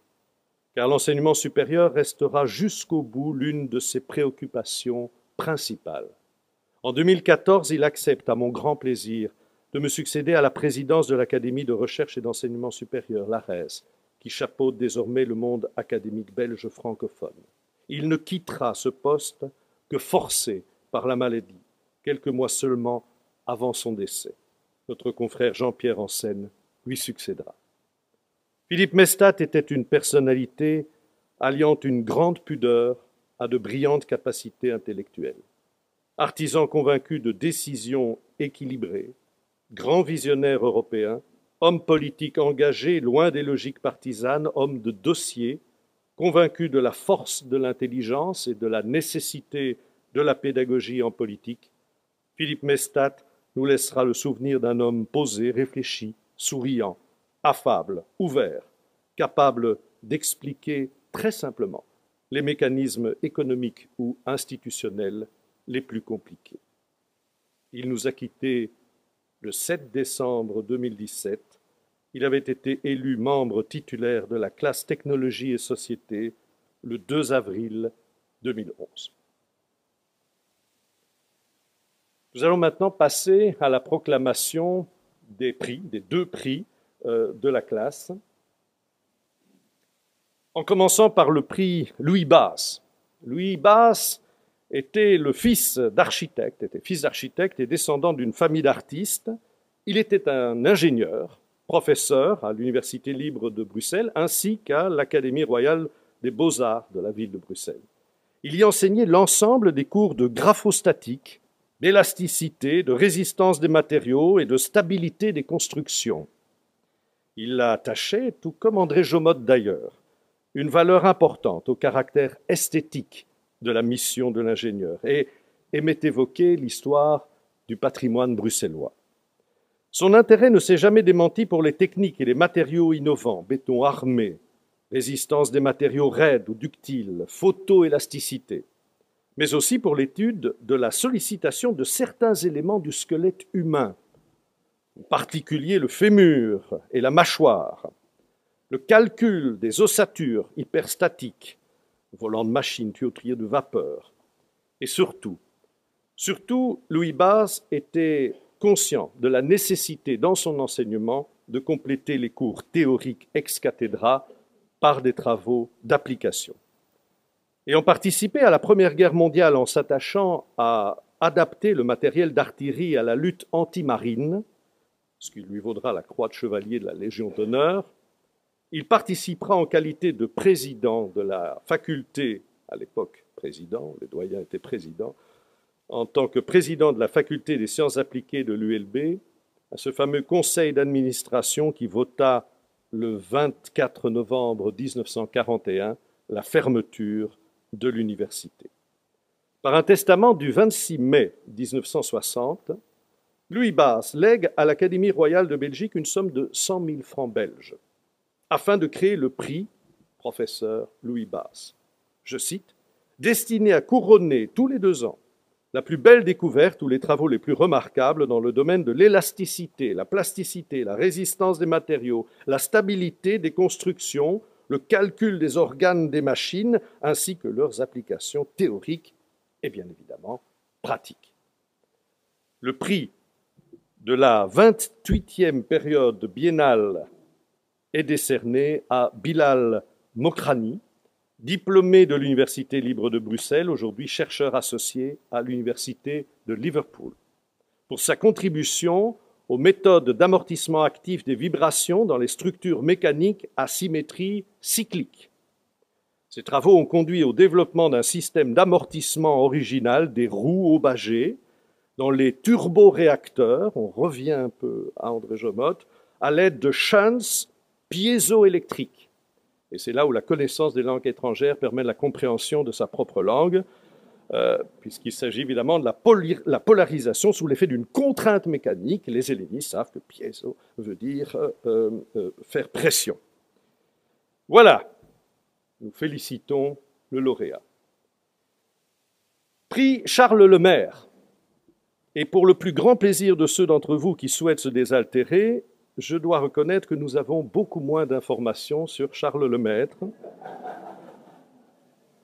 Car l'enseignement supérieur restera jusqu'au bout l'une de ses préoccupations principales. En 2014, il accepte, à mon grand plaisir, de me succéder à la présidence de l'Académie de recherche et d'enseignement supérieur, l'ARES, qui chapeaute désormais le monde académique belge francophone. Il ne quittera ce poste que forcé par la maladie, quelques mois seulement avant son décès. Notre confrère Jean-Pierre Ansen lui succédera. Philippe Mestat était une personnalité alliant une grande pudeur à de brillantes capacités intellectuelles. Artisan convaincu de décisions équilibrées, grand visionnaire européen, homme politique engagé loin des logiques partisanes, homme de dossier, convaincu de la force de l'intelligence et de la nécessité de la pédagogie en politique, Philippe Mestat nous laissera le souvenir d'un homme posé, réfléchi, souriant, affable, ouvert, capable d'expliquer très simplement les mécanismes économiques ou institutionnels les plus compliqués. Il nous a quittés le 7 décembre 2017. Il avait été élu membre titulaire de la classe Technologie et Société le 2 avril 2011. Nous allons maintenant passer à la proclamation des prix, des 2 prix de la classe, en commençant par le prix Louis Basse. Louis Basse était le fils d'architecte et descendant d'une famille d'artistes. Il était un ingénieur, professeur à l'Université libre de Bruxelles, ainsi qu'à l'Académie royale des beaux-arts de la ville de Bruxelles. Il y enseignait l'ensemble des cours de graphostatique, d'élasticité, de résistance des matériaux et de stabilité des constructions. Il attachait, tout comme André Jomotte d'ailleurs, une valeur importante au caractère esthétique de la mission de l'ingénieur et aimait évoquer l'histoire du patrimoine bruxellois. Son intérêt ne s'est jamais démenti pour les techniques et les matériaux innovants, béton armé, résistance des matériaux raides ou ductiles, photoélasticité, mais aussi pour l'étude de la sollicitation de certains éléments du squelette humain, en particulier le fémur et la mâchoire, le calcul des ossatures hyperstatiques, volant de machine, tuyauterie de vapeur, et surtout, Louis Basse était conscient de la nécessité dans son enseignement de compléter les cours théoriques ex cathedra par des travaux d'application. Ayant participé à la Première Guerre mondiale en s'attachant à adapter le matériel d'artillerie à la lutte antimarine, ce qui lui vaudra la croix de chevalier de la Légion d'honneur, il participera en qualité de président de la faculté, à l'époque président, les doyens étaient présidents, en tant que président de la faculté des sciences appliquées de l'ULB, à ce fameux conseil d'administration qui vota le 24 novembre 1941 la fermeture de l'université. Par un testament du 26 mai 1960, Louis Basse lègue à l'Académie royale de Belgique une somme de 100 000 francs belges afin de créer le prix professeur Louis Basse. Je cite, « destiné à couronner tous les 2 ans la plus belle découverte ou les travaux les plus remarquables dans le domaine de l'élasticité, la plasticité, la résistance des matériaux, la stabilité des constructions, le calcul des organes des machines, ainsi que leurs applications théoriques et bien évidemment pratiques. » Le prix de la 28e période biennale est décerné à Bilal Mokrani, diplômé de l'Université libre de Bruxelles, aujourd'hui chercheur associé à l'Université de Liverpool, pour sa contribution aux méthodes d'amortissement actif des vibrations dans les structures mécaniques à symétrie cyclique. Ces travaux ont conduit au développement d'un système d'amortissement original des roues Aubaget dans les turboréacteurs, on revient un peu à André Jomotte, à l'aide de shunts piézoélectriques. Et c'est là où la connaissance des langues étrangères permet la compréhension de sa propre langue, puisqu'il s'agit évidemment de la polarisation sous l'effet d'une contrainte mécanique. Les hellénistes savent que piézo veut dire faire pression. Voilà, nous félicitons le lauréat. Prix Charles Lemaire. Et pour le plus grand plaisir de ceux d'entre vous qui souhaitent se désaltérer, je dois reconnaître que nous avons beaucoup moins d'informations sur Charles Lemaître.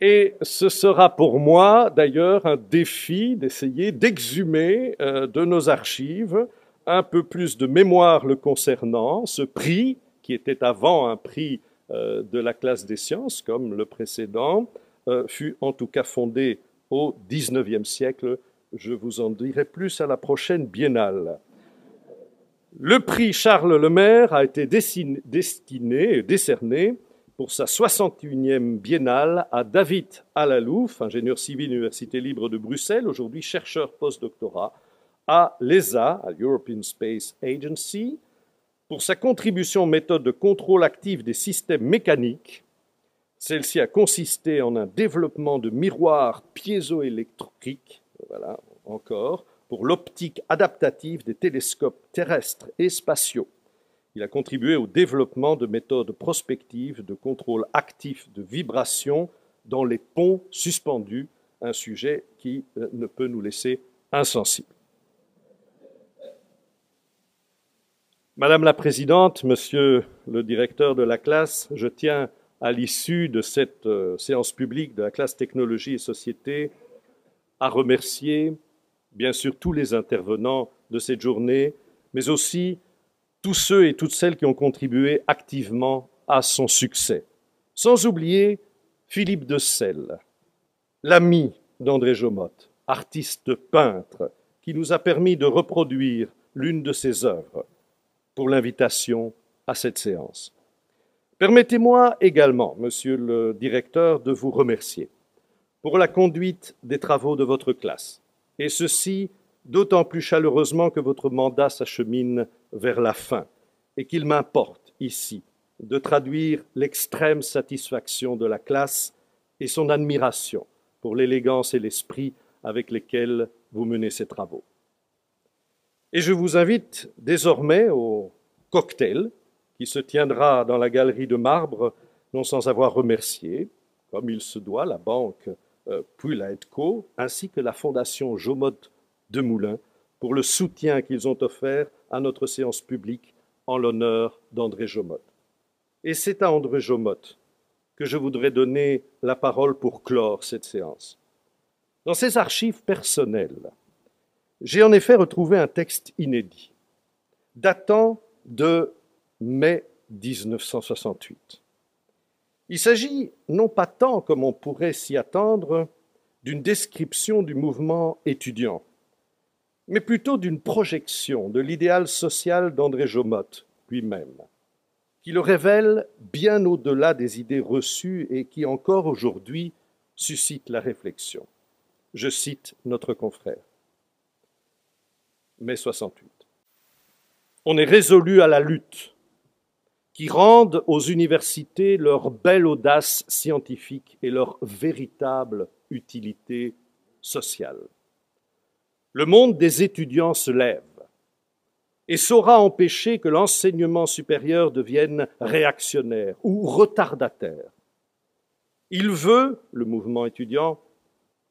Et ce sera pour moi, d'ailleurs, un défi d'essayer d'exhumer de nos archives un peu plus de mémoire le concernant. Ce prix, qui était avant un prix de la classe des sciences, comme le précédent, fut en tout cas fondé au XIXe siècle. Je vous en dirai plus à la prochaine biennale. Le prix Charles Lemaire a été décerné pour sa 61e biennale à David Alalouf, ingénieur civil Université libre de Bruxelles, aujourd'hui chercheur post-doctorat à l'ESA, à l'European Space Agency, pour sa contribution aux méthodes de contrôle actif des systèmes mécaniques. Celle-ci a consisté en un développement de miroirs piézoélectriques, voilà, encore, pour l'optique adaptative des télescopes terrestres et spatiaux. Il a contribué au développement de méthodes prospectives de contrôle actif de vibrations dans les ponts suspendus, un sujet qui ne peut nous laisser insensibles. Madame la Présidente, Monsieur le Directeur de la classe, je tiens à l'issue de cette séance publique de la classe Technologie et Société à remercier bien sûr tous les intervenants de cette journée, mais aussi tous ceux et toutes celles qui ont contribué activement à son succès. Sans oublier Philippe de Selle, l'ami d'André Jomotte, artiste peintre, qui nous a permis de reproduire l'une de ses œuvres pour l'invitation à cette séance. Permettez-moi également, Monsieur le Directeur, de vous remercier pour la conduite des travaux de votre classe, et ceci d'autant plus chaleureusement que votre mandat s'achemine vers la fin et qu'il m'importe ici de traduire l'extrême satisfaction de la classe et son admiration pour l'élégance et l'esprit avec lesquels vous menez ces travaux. Et je vous invite désormais au cocktail qui se tiendra dans la galerie de marbre, non sans avoir remercié, comme il se doit, la banque Pulla & Co, ainsi que la Fondation Jomotte de Moulins, pour le soutien qu'ils ont offert à notre séance publique en l'honneur d'André Jomotte. Et c'est à André Jomotte que je voudrais donner la parole pour clore cette séance. Dans ses archives personnelles, J'ai en effet retrouvé un texte inédit, datant de mai 1968. Il s'agit non pas tant, comme on pourrait s'y attendre, d'une description du mouvement étudiant, mais plutôt d'une projection de l'idéal social d'André Jomotte lui-même, qui le révèle bien au-delà des idées reçues et qui encore aujourd'hui suscite la réflexion. Je cite notre confrère. Mai 68. On est résolu à la lutte, qui rendent aux universités leur belle audace scientifique et leur véritable utilité sociale. Le monde des étudiants se lève et saura empêcher que l'enseignement supérieur devienne réactionnaire ou retardataire. Il veut, le mouvement étudiant,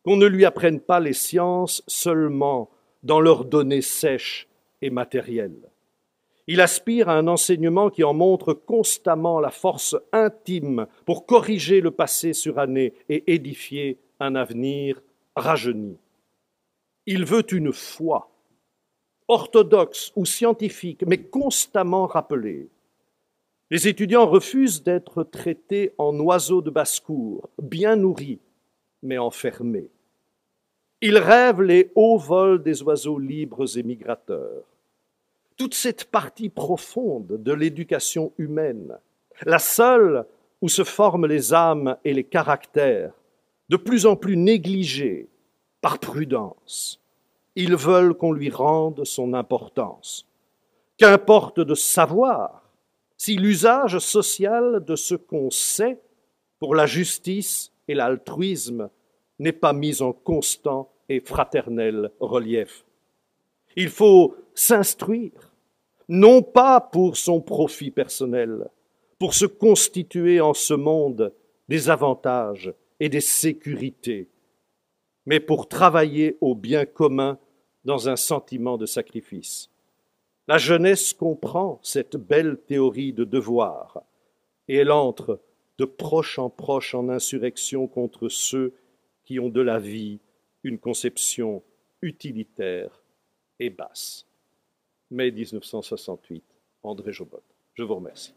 qu'on ne lui apprenne pas les sciences seulement dans leurs données sèches et matérielles. Il aspire à un enseignement qui en montre constamment la force intime pour corriger le passé suranné et édifier un avenir rajeuni. Il veut une foi, orthodoxe ou scientifique, mais constamment rappelée. Les étudiants refusent d'être traités en oiseaux de basse-cour, bien nourris, mais enfermés. Ils rêvent les hauts vols des oiseaux libres et migrateurs. Toute cette partie profonde de l'éducation humaine, la seule où se forment les âmes et les caractères, de plus en plus négligés par prudence. Ils veulent qu'on lui rende son importance. Qu'importe de savoir si l'usage social de ce qu'on sait pour la justice et l'altruisme n'est pas mis en constant et fraternel relief. Il faut s'instruire, non pas pour son profit personnel, pour se constituer en ce monde des avantages et des sécurités, mais pour travailler au bien commun dans un sentiment de sacrifice. La jeunesse comprend cette belle théorie de devoir et elle entre de proche en insurrection contre ceux qui ont de la vie une conception utilitaire et basse. Mai 1968, André Jomotte. Je vous remercie.